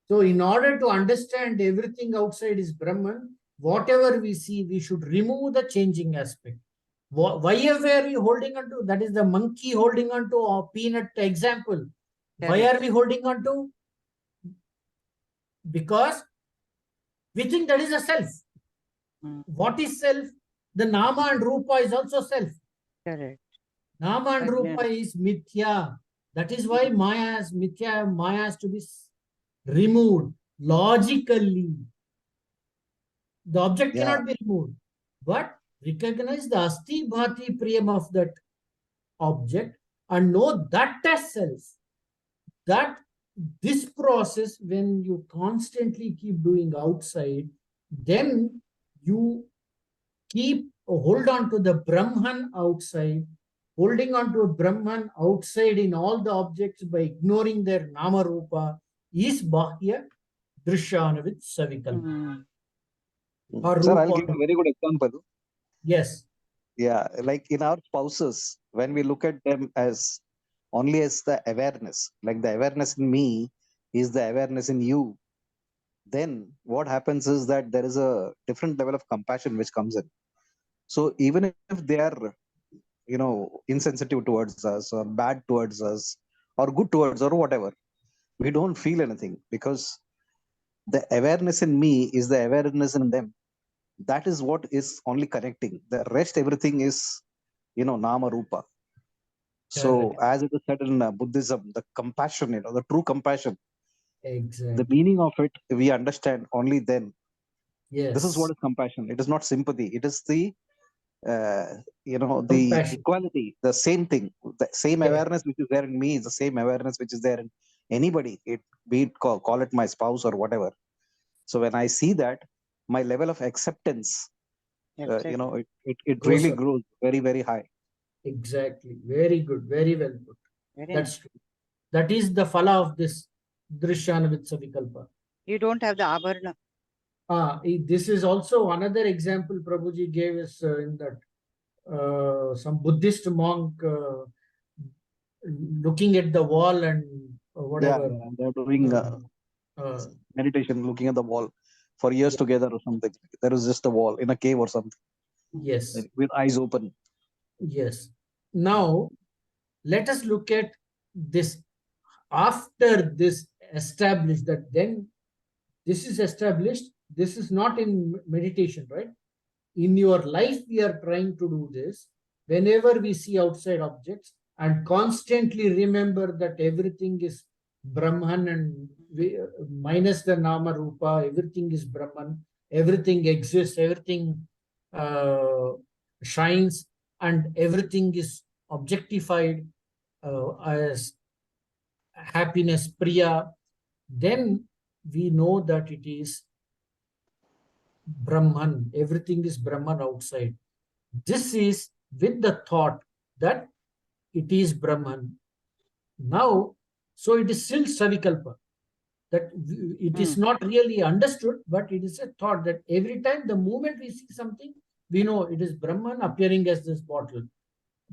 So in order to understand everything outside is Brahman, whatever we see, we should remove the changing aspect. Why are we holding on to? That is the monkey holding on to a peanut example. Why Correct. are we holding on to? Because we think that is a self. Mm. What is self? The Nama and Rupa is also self. Correct. Nama and Again. Rupa is mithya. That is why Maya is mithya. Maya has to be removed logically. The object cannot be removed, but recognize the asti bhati priyam of that object and know that as self. That this process, when you constantly keep doing outside, then you keep hold on to the Brahman outside, holding on to a Brahman outside in all the objects by ignoring their Nama Rupa is Bahya Drishyanavid Savikalpa. Mm. Sir, I'll give a very good example. Yes. Yeah, like in our spouses, when we look at them as only as the awareness, like the awareness in me is the awareness in you, then what happens is that there is a different level of compassion which comes in. So even if they are, insensitive towards us or bad towards us or good towards or whatever, we don't feel anything because the awareness in me is the awareness in them. That is what is only connecting. The rest, everything is, nama rupa. So as it is said in Buddhism, the compassion, the true compassion, Exactly. the meaning of it, we understand only then. Yes. This is what is compassion. It is not sympathy. It is the, the Compassion. equality, the same thing, the same awareness which is there in me is the same awareness which is there in anybody. Be it call it my spouse or whatever. So when I see that, my level of acceptance, it really grows very, very high. Exactly. Very good. Very well put. Very That's nice. true. That is the phala of this Drishyanavidsa Vikalpa. You don't have the abharana. This is also another example Prabhuji gave us in that some Buddhist monk looking at the wall and whatever. Yeah, they're doing meditation, looking at the wall for years together or something. There is just a wall in a cave or something. Yes. With eyes open. Yes. Now, let us look at this. After this established, that then this is established, this is not in meditation, right? In your life, we are trying to do this. whenever we see outside objects, and constantly remember that everything is Brahman, and minus the Nama Rupa, everything is Brahman, everything exists, everything shines, and everything is objectified as happiness, Priya, then we know that it is Brahman. Everything is Brahman outside. This is with the thought that it is Brahman. Now, so it is still Savikalpa. That it is not really understood, but it is a thought that every time, the moment we see something, we know it is Brahman appearing as this bottle,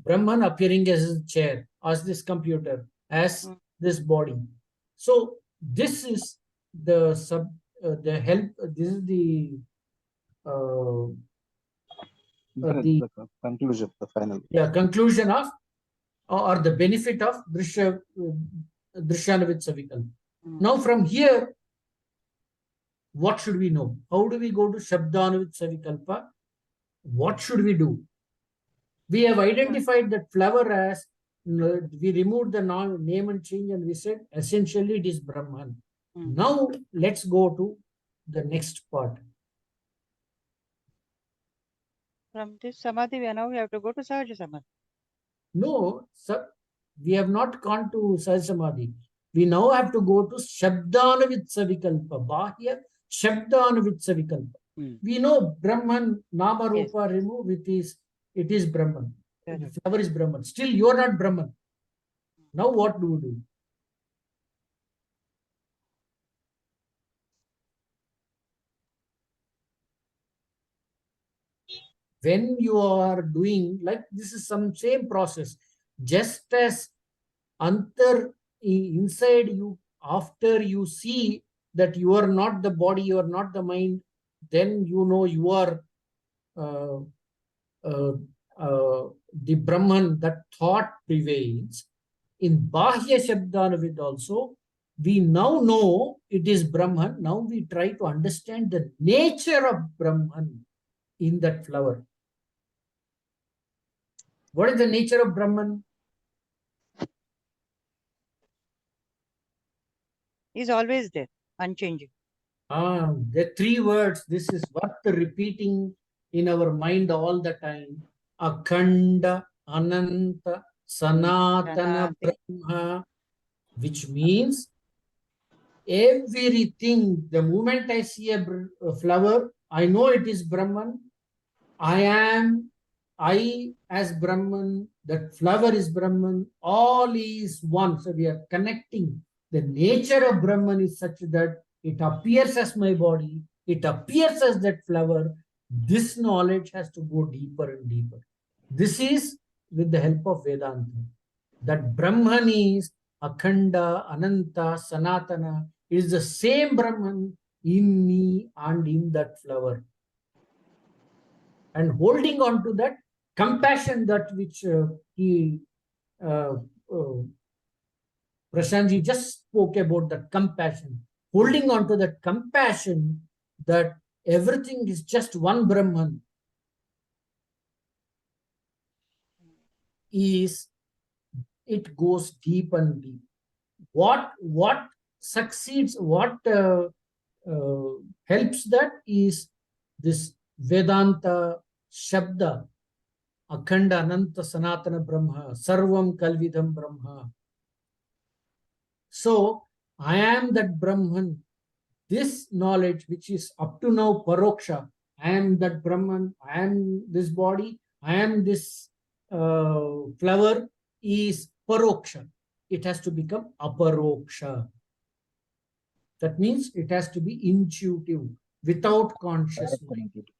Brahman appearing as a chair, as this computer, as this body. So this is the the help. This is the conclusion, the final. Yeah, conclusion of or the benefit of Drishyanavit Savikalpa. Now from here, what should we know? How do we go to Shabdanavit Savikalpa? What should we do? We have identified that flower as, we removed the name and change, and we said essentially it is Brahman. Now let's go to the next part. From this Samadhi, now we have to go to Sahaja Samadhi. No, we have not gone to Sahaja Samadhi. We now have to go to Shabdanavitsa Vikalpa. Bahya Shabdanavitsa Vikalpa. We know Brahman, Nama Rupa, remove it is Brahman. The flower is Brahman. Still, you are not Brahman. Now what do we do? When you are doing, like, this is some same process, just as inside you, after you see that you are not the body, you are not the mind, then you know you are the Brahman. That thought prevails. In Bahya Shabdanavid also, we now know it is Brahman. Now we try to understand the nature of Brahman in that flower. What is the nature of Brahman? Is always there, unchanging. The three words, this is worth repeating in our mind all the time. Akhanda, Ananta, Sanatana, Brahma, which means everything. The moment I see a flower, I know it is Brahman. I as Brahman, that flower is Brahman, all is one. So we are connecting. The nature of Brahman is such that it appears as my body, it appears as that flower. This knowledge has to go deeper and deeper. This is with the help of Vedanta. That Brahman is Akhanda, Ananta, Sanatana. It is the same Brahman in me and in that flower. And holding on to that compassion, that which Prashantji just spoke about, that compassion. Holding on to that compassion, that everything is just one Brahman, it goes deep and deep. What succeeds, what helps that is this Vedanta Shabda, Akhanda, Ananta, Sanatana Brahma, Sarvam Kalvidam Brahma. So, I am that Brahman. This knowledge, which is up to now Paroksha, I am that Brahman, I am this body, I am this flower, is Paroksha. It has to become Aparoksha. That means it has to be intuitive, without conscious mind.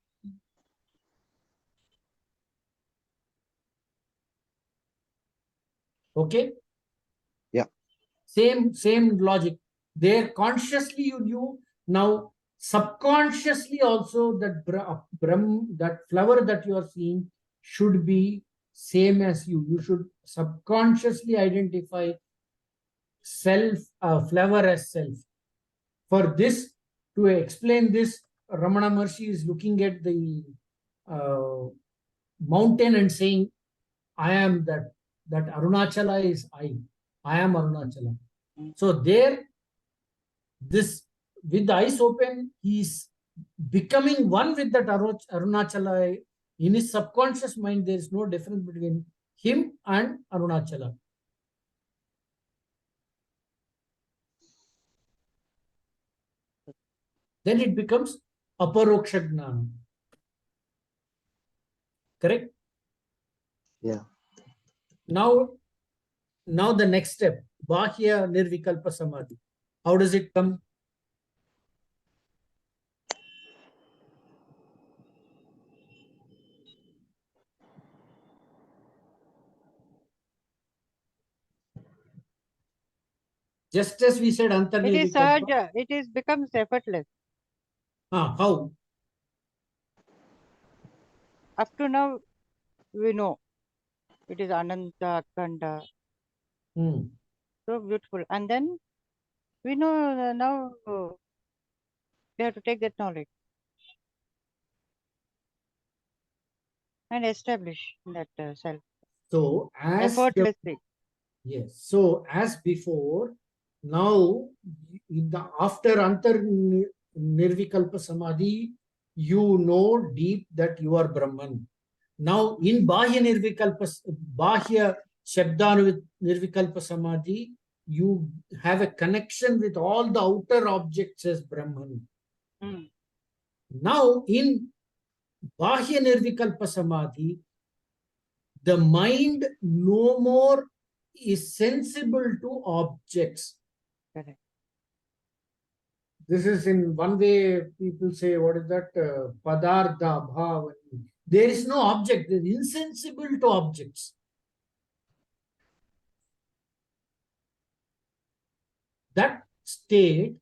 Okay? Yeah. Same logic. There consciously you knew, now subconsciously also that that flower that you are seeing should be same as you. You should subconsciously identify self, flower as self. For this, to explain this, Ramana Maharshi is looking at the mountain and saying, I am that Arunachala is I. I am Arunachala. So there, this with the eyes open, he is becoming one with that Arunachala. In his subconscious mind, there is no difference between him and Arunachala. Then it becomes aparoksha gnana. Correct? Yeah. Now the next step, Bahya Nirvikalpa Samadhi. How does it come? Just as we said, Antar It is Nirvikalpa. it becomes effortless. How? Up to now, we know it is Ananta, Akhanda. So beautiful. And then we know now we have to take that knowledge and establish that self So effortlessly. Yes. So as before, now after Antar Nirvikalpa Samadhi, you know deep that you are Brahman. Now in Bahya Shabda Nirvikalpa Samadhi, you have a connection with all the outer objects as Brahman. Now in Bahya Nirvikalpa Samadhi, the mind no more is sensible to objects. Correct. This is in one way people say, what is that? Padartha, bhava. There is no object. They are insensible to objects. That state,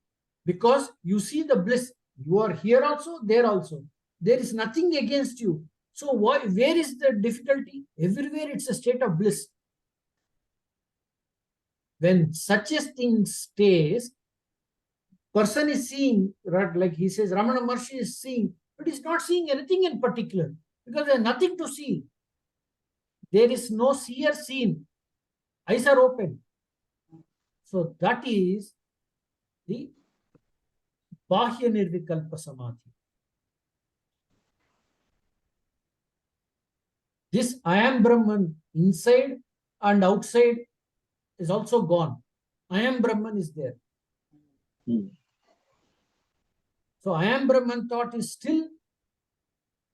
because you see the bliss, you are here also, there also. There is nothing against you. So where is the difficulty? Everywhere it's a state of bliss. When such a thing stays, person is seeing, right, like he says, Ramana Maharshi is seeing, but he's not seeing anything in particular because there's nothing to see. There is no seer seen. Eyes are open. So that is the Bahya Nirvikalpa Samadhi. This I am Brahman inside and outside is also gone. I am Brahman is there. So I am Brahman thought is still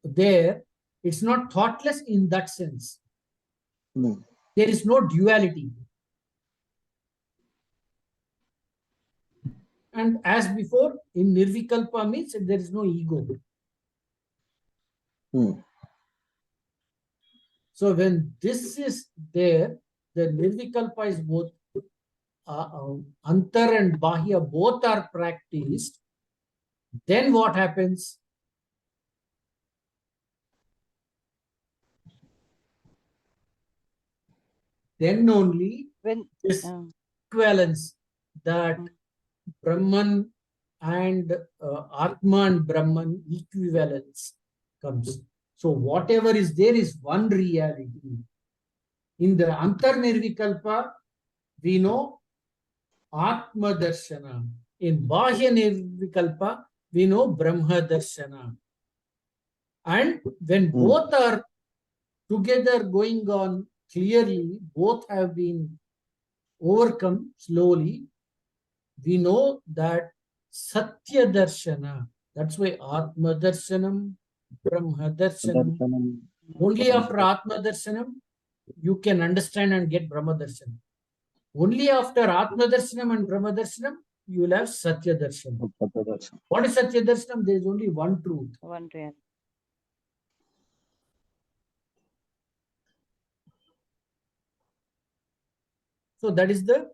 there. It's not thoughtless in that sense. There is no duality. And as before, in Nirvikalpa means there is no ego. So when this is there, the Nirvikalpa is both Antar and Bahya, both are practiced. Then what happens? Then only this equivalence that Brahman and Atma and Brahman equivalence comes. So whatever is there is one reality. In the Antar Nirvikalpa, we know Atma Darshana. In Bahya Nirvikalpa, we know Brahma Darshana. And when both are together going on clearly, both have been overcome slowly, we know that Satya Darshana. That's why Atma Darshanam, Brahma Darshanam. Only after Atma Darshanam, you can understand and get Brahma Darshanam. Only after Atma Darshanam and Brahma Darshanam, you will have Satya Darshanam. What is Satya Darshanam? There is only one truth. One reality. So that is the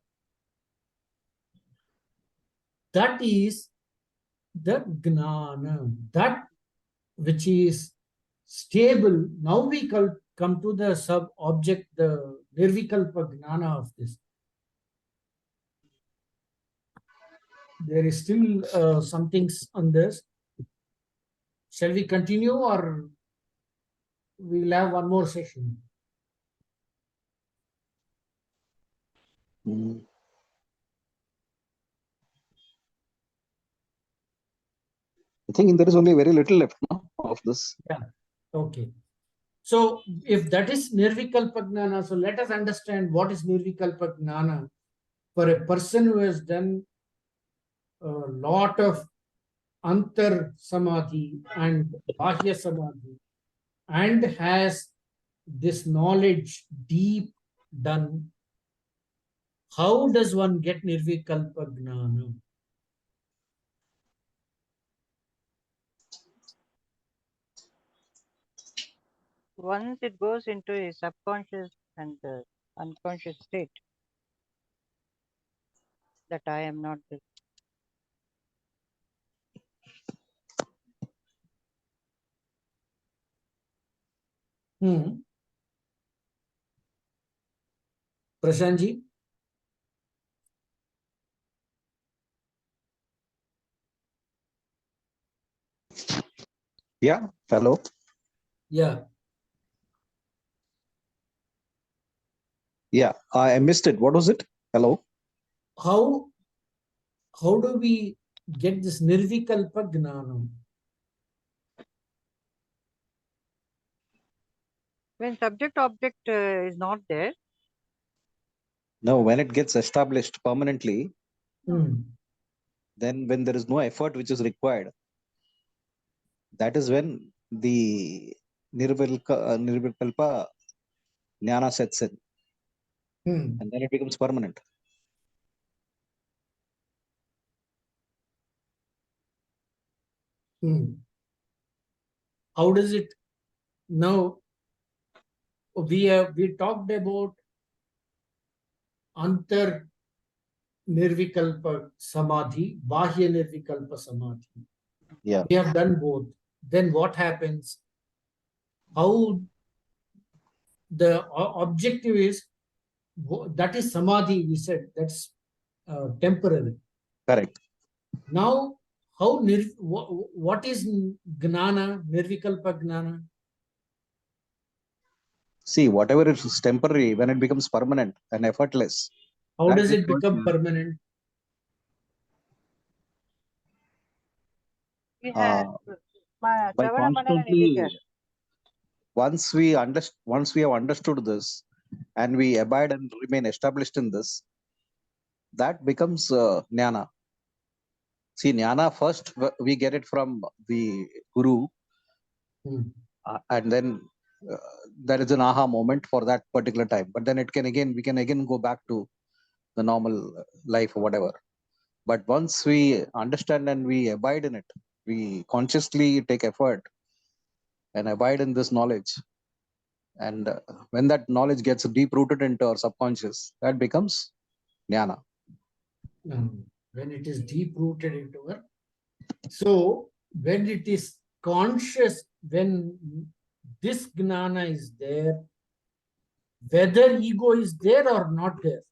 Gnana, that which is stable. Now we come to the sub-object, the Nirvikalpa Gnana of this. There is still some things on this. Shall we continue or we'll have one more session? Mm. I think there is only very little left now of this. Yeah. Okay. So if that is Nirvikalpa Gnana, so let us understand what is Nirvikalpa Gnana for a person who has done a lot of Antar Samadhi and Bahya Samadhi and has this knowledge deep done. How does one get Nirvikalpa Gnana? Once it goes into a subconscious and unconscious state, that I am not this. Prashantji? Yeah. Hello. Yeah. Yeah. I missed it. What was it? Hello. How do we get this Nirvikalpa Gnana? When subject-object is not there, No, when it gets established permanently, Hmm. then when there is no effort which is required, that is when the Nirvikalpa Jnana sets in, Hmm. and then it becomes permanent. Hmm. How does it now? We talked about Antar Nirvikalpa Samadhi, Bahya Nirvikalpa Samadhi. Yeah. We have done both. Then what happens? How the objective is that is Samadhi, we said that's temporary. Correct. Now, what is Gnana, Nirvikalpa Gnana? See, whatever is temporary, when it becomes permanent and effortless, How that does is it called become Jnana. permanent? we have By Shravana Manana constantly, Nitika. once we have understood this, and we abide and remain established in this, that becomes Jnana. See, Jnana first we get it from the Guru, and then there is an aha moment for that particular time. But then we can again go back to the normal life or whatever. But once we understand and we abide in it, we consciously take effort and abide in this knowledge. And when that knowledge gets deep rooted into our subconscious, that becomes Jnana. When it is deep rooted into her. So when it is conscious, when this Gnana is there, whether ego is there or not there.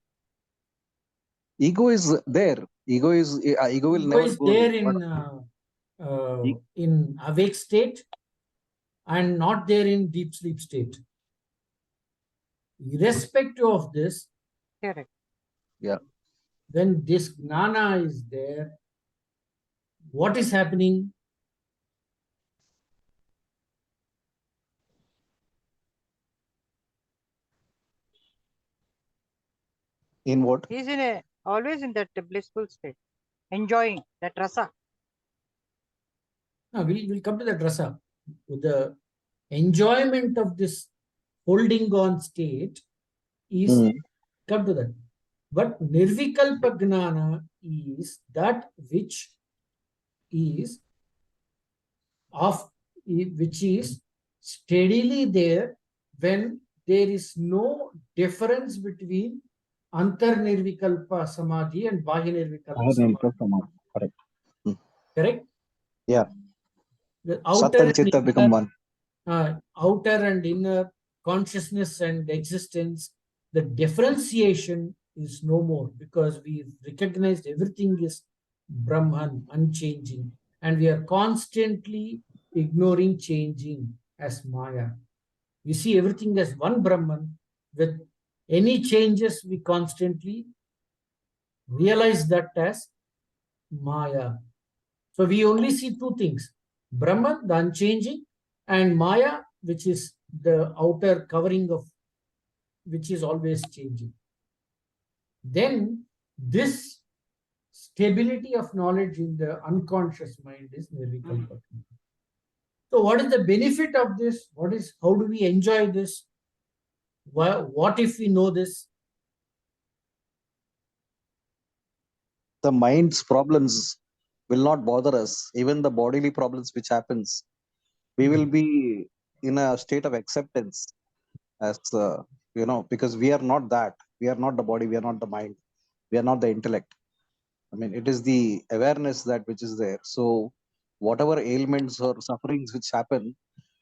Ego is there. Ego will Ego never is go there away. in awake state and not there in deep sleep state. Irrespective of this, Correct. Yeah. when this Gnana is there, what is happening? In what? He's always in that blissful state, enjoying that rasa. We'll come to that rasa. The enjoyment of this holding on state is come to that. But Nirvikalpa Gnana is that which is steadily there when there is no difference between Antar Nirvikalpa Samadhi and Bahya Nirvikalpa Samadhi. Correct. Correct? Yeah. The Sat outer and Chitta become one. outer and inner consciousness and existence, the differentiation is no more because we've recognized everything is Brahman, unchanging, and we are constantly ignoring changing as Maya. We see everything as one Brahman. With any changes, we constantly realize that as Maya. So we only see two things: Brahman, the unchanging, and Maya, which is the outer covering of which is always changing. Then this stability of knowledge in the unconscious mind is nirvikalpa. So what is the benefit of this? How do we enjoy this? What if we know this? The mind's problems will not bother us. Even the bodily problems which happens, we will be in a state of acceptance as because we are not that. We are not the body. We are not the mind. We are not the intellect. I mean, it is the awareness that which is there. So whatever ailments or sufferings which happen,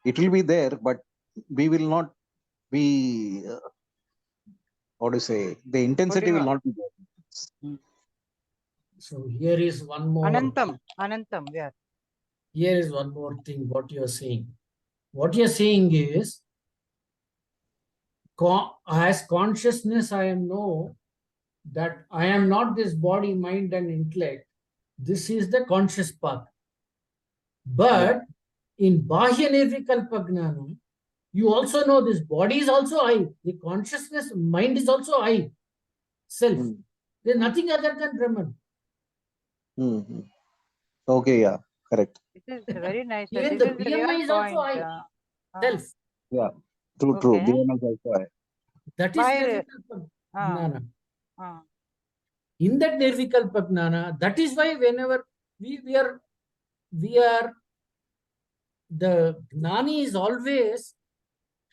it will be there, but we will not be, what do you say, the intensity will not be there. So here is one more. Anantam, yeah. Here is one more thing, what you are saying. What you are saying is, as consciousness, I am know that I am not this body, mind, and intellect. This is the conscious path. But in Bahya Nirvikalpa Gnana, you also know this body is also I. The consciousness, mind is also I. Self. There is nothing other than Brahman. Okay, yeah, correct. It is very nice. Even This the is the real BMI is also point. I. Self. Yeah, true. Okay. BM is also I. That is By- Nirvikalpa Gnana. uh, In that Nirvikalpa Gnana, that is why whenever we are the Gnani is always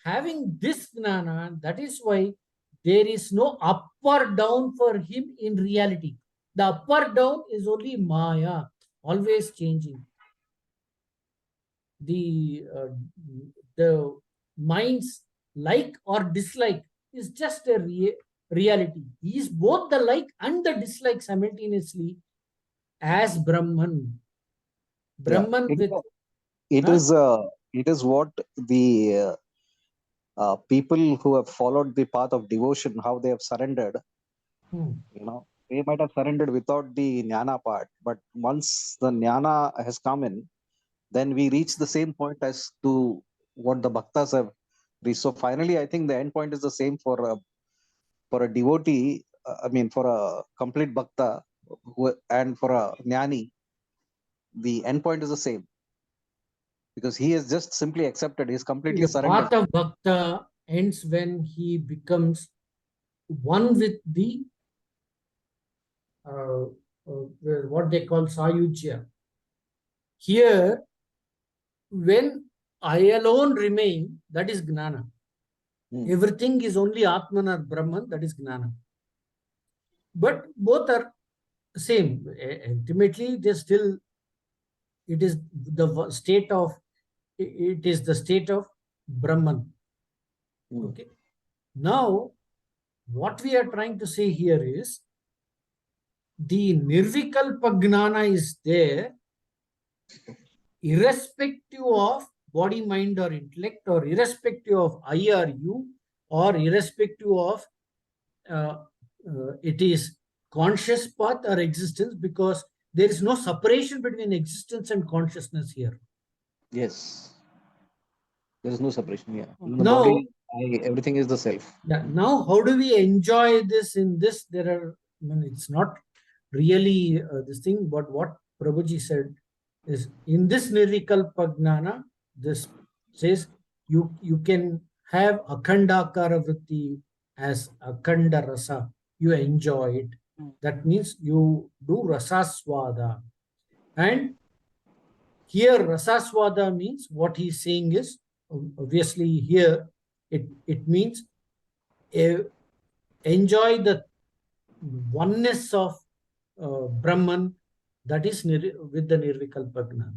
having this Gnana. That is why there is no up or down for him in reality. The up or down is only Maya, always changing. The mind's like or dislike is just a reality. He is both the like and the dislike simultaneously as Brahman. Brahman Yeah. with It is what the people who have followed the path of devotion, how they have surrendered. They might have surrendered without the jnana part, but once the jnana has come in, then we reach the same point as to what the bhaktas have reached. So finally, I think the end point is the same for a devotee. I mean, for a complete bhakta and for a jnani, the end point is the same because he has just simply accepted. He is completely the surrendered. path of bhakta ends when he becomes one with the what they call sayujya. Here, when I alone remain, that is gnana. Everything is only Atman or Brahman, that is gnana. But both are same. Ultimately, they still, it is the state of Brahman. Okay. Now, what we are trying to say here is the nirvikalpa gnana is there irrespective of body, mind, or intellect, or irrespective of I or you, or irrespective of it is conscious path or existence, because there is no separation between existence and consciousness here. Yes. There is no separation. Yeah. In the Now, body, everything is the self. yeah, now how do we enjoy this in this? There are, it's not really this thing, but what Prabhuji said is in this nirvikalpa gnana, this says you can have akhandakara vritti as akhanda rasa. You enjoy it. That means you do rasaswada. And here rasaswada means what he's saying is, obviously here it means enjoy the oneness of Brahman, that is with the Nirvikalpa Gnana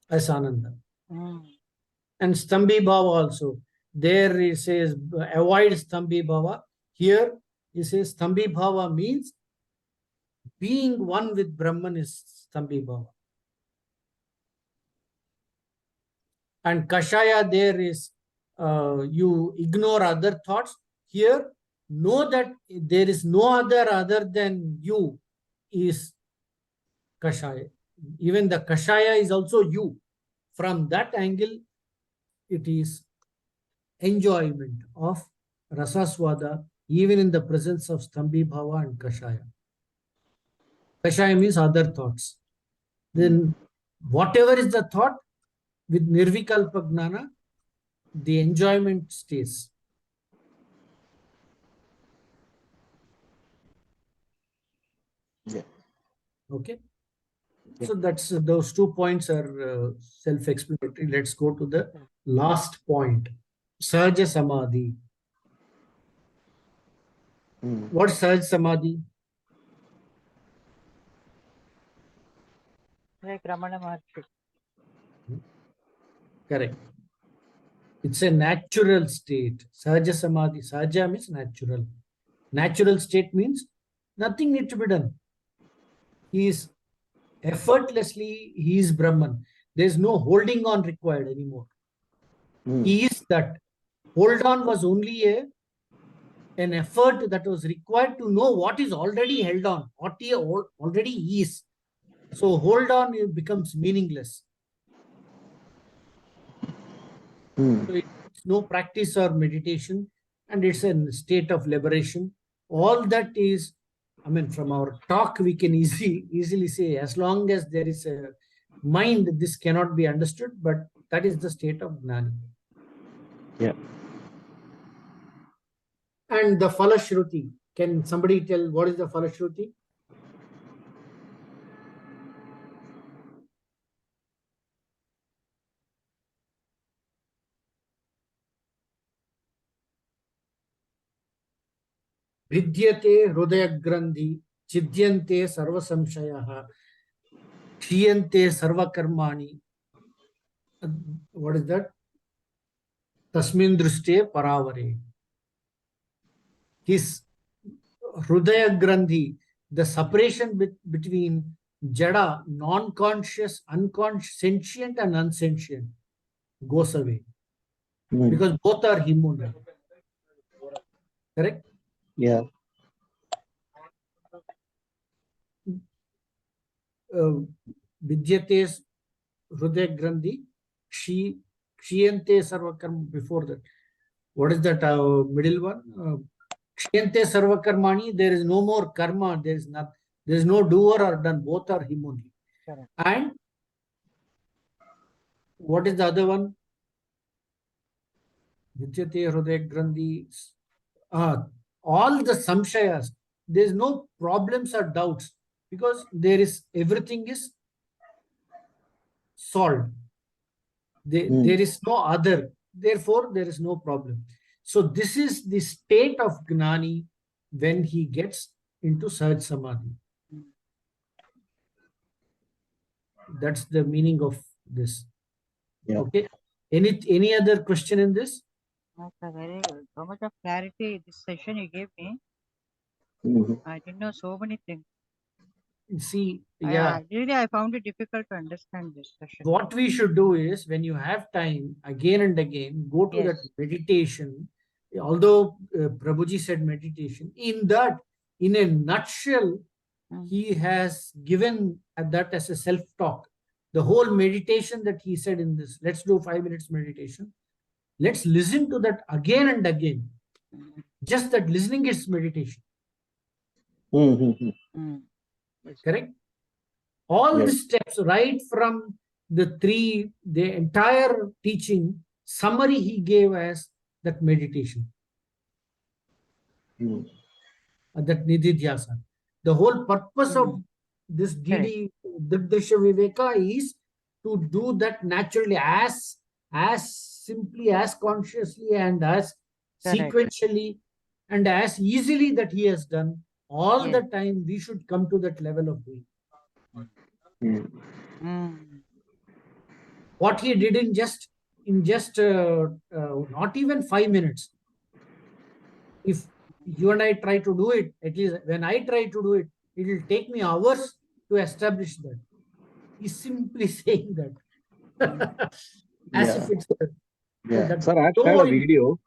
as Ananda. And Stambhi Bhava also. There it says avoid Stambhi Bhava. Here it says Stambhi Bhava means being one with Brahman is Stambhi Bhava. And Kashaya there is you ignore other thoughts. Here know that there is no other than you is Kashaya. Even the Kashaya is also you. From that angle, it is enjoyment of Rasaswada, even in the presence of Stambhi Bhava and Kashaya. Kashaya means other thoughts. Then whatever is the thought, with Nirvikalpa Gnana, the enjoyment stays. Yeah. Okay. Yeah. So that's those 2 points are self-explanatory. Let's go to the last point. Sahaja Samadhi. What's Sahaja Samadhi? Like Ramana Maharshi. Correct. It's a natural state. Sahaja Samadhi. Sahaja means natural. Natural state means nothing need to be done. He is effortlessly, he is Brahman. There's no holding on required anymore. He is that. Hold on was only an effort that was required to know what is already held on, what he already is. So hold on becomes meaningless. So it's no practice or meditation, and it's a state of liberation. All that is, I mean, from our talk, we can easily say, as long as there is a mind, this cannot be understood, but that is the state of Gnani. Yeah. And the Falashruti, can somebody tell what is the Falashruti? Vidyate Hridaya Grandhi, Chidyante Sarva Samshayaha, Kshiyante Sarva Karmani. What is that? Tasmin Druste Paravare. His Hridaya Grandhi, the separation between Jada, non-conscious, unconscious, sentient and unsentient, goes away. Because both are him only. Correct? Yeah. Vidyate Hridaya Grandhi, Kshiyante Sarva Karma. Before that, what is that middle one? Kshiyante Sarva Karmani, there is no more karma, there is no doer or done, both are him only. Correct. And what is the other one? Vidyate Hridaya Grandhi. All the samshayas, there is no problems or doubts, because everything is solved. There is no other, therefore there is no problem. So this is the state of Gnani when he gets into Sahaj Samadhi. That's the meaning of this. Yeah. Okay. Any other question in this? Okay, very good. So much of clarity this session you gave me. I didn't know so many things. See, yeah. Really, I found it difficult to understand this session. What we should do is, when you have time, again and again, go to that meditation. Although Prabhuji said meditation, in that, in a nutshell, he has given that as a self-talk. The whole meditation that he said in this, let's do 5 minutes meditation. Let's listen to that again and again. Just that listening is meditation. Correct? All the steps, right from the entire teaching, summary he gave as that meditation. That Nididhyasa. The whole purpose of this DD, Dirdasha Viveka, is to do that naturally, as simply, as consciously, and as sequentially, and as easily that he has done. All the time we should come to that level of doing. What he did in just not even 5 minutes. If you and I try to do it, at least when I try to do it, it will take me hours to establish that. He's simply saying that. As if it's Sir, I've had a video.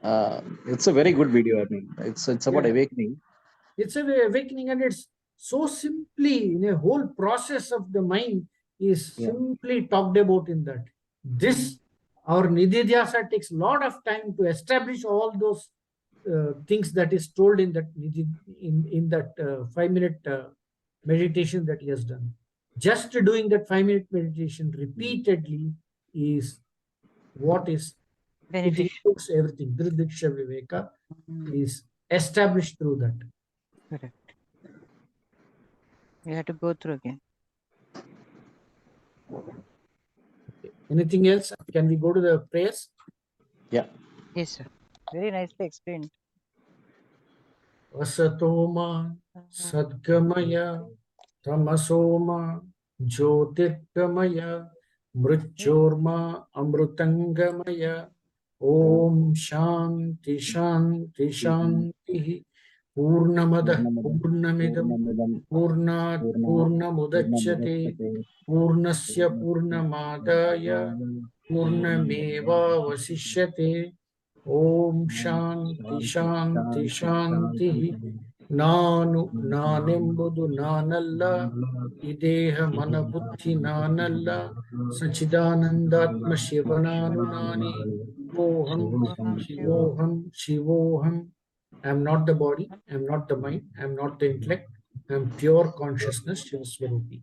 It's a very good video. I mean, it's about Yeah. awakening. It's a awakening, and it's so simply in a whole process of the mind is Yeah. simply talked about in that. This our Nididhyasa takes a lot of time to establish all those things that is told in that in that 5 minute meditation that he has done. Just doing that 5 minute meditation repeatedly is what is it Beneficial. includes everything. Dridhiksha Viveka is established through that. Correct. You have to go through again. Anything else? Can we go to the prayers? Yeah. Yes, sir. Very nicely explained. Asatoma Sadgamaya Tamasoma Jyotirgamaya Mrityorma Amrutangamaya Om Shanti Shanti Shanti Purnamada Purnamidam Purnat Purnamudachyate Purnasya Purnamadaya Purnameva Vasishyate Om Shanti Shanti Shanti Nanu Nanembudu Nanalla Ideha Manabuddhi Nanalla Sachidanandatma Shivananu Nani Shivoham Shivoham Shivoham. I am not the body, I am not the mind, I am not the intellect, I am pure consciousness, Shiva Swarupi.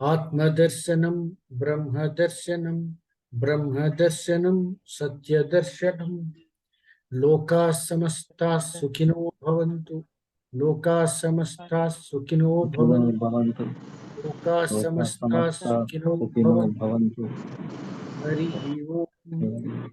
Atmadarshanam, Brahmadarshanam, Brahmadarshanam, Satyadarshanam, Loka samasta sukhino bhavantu, Loka samasta sukhino bhavantu, Loka samasta sukhino bhavantu, Hari Om.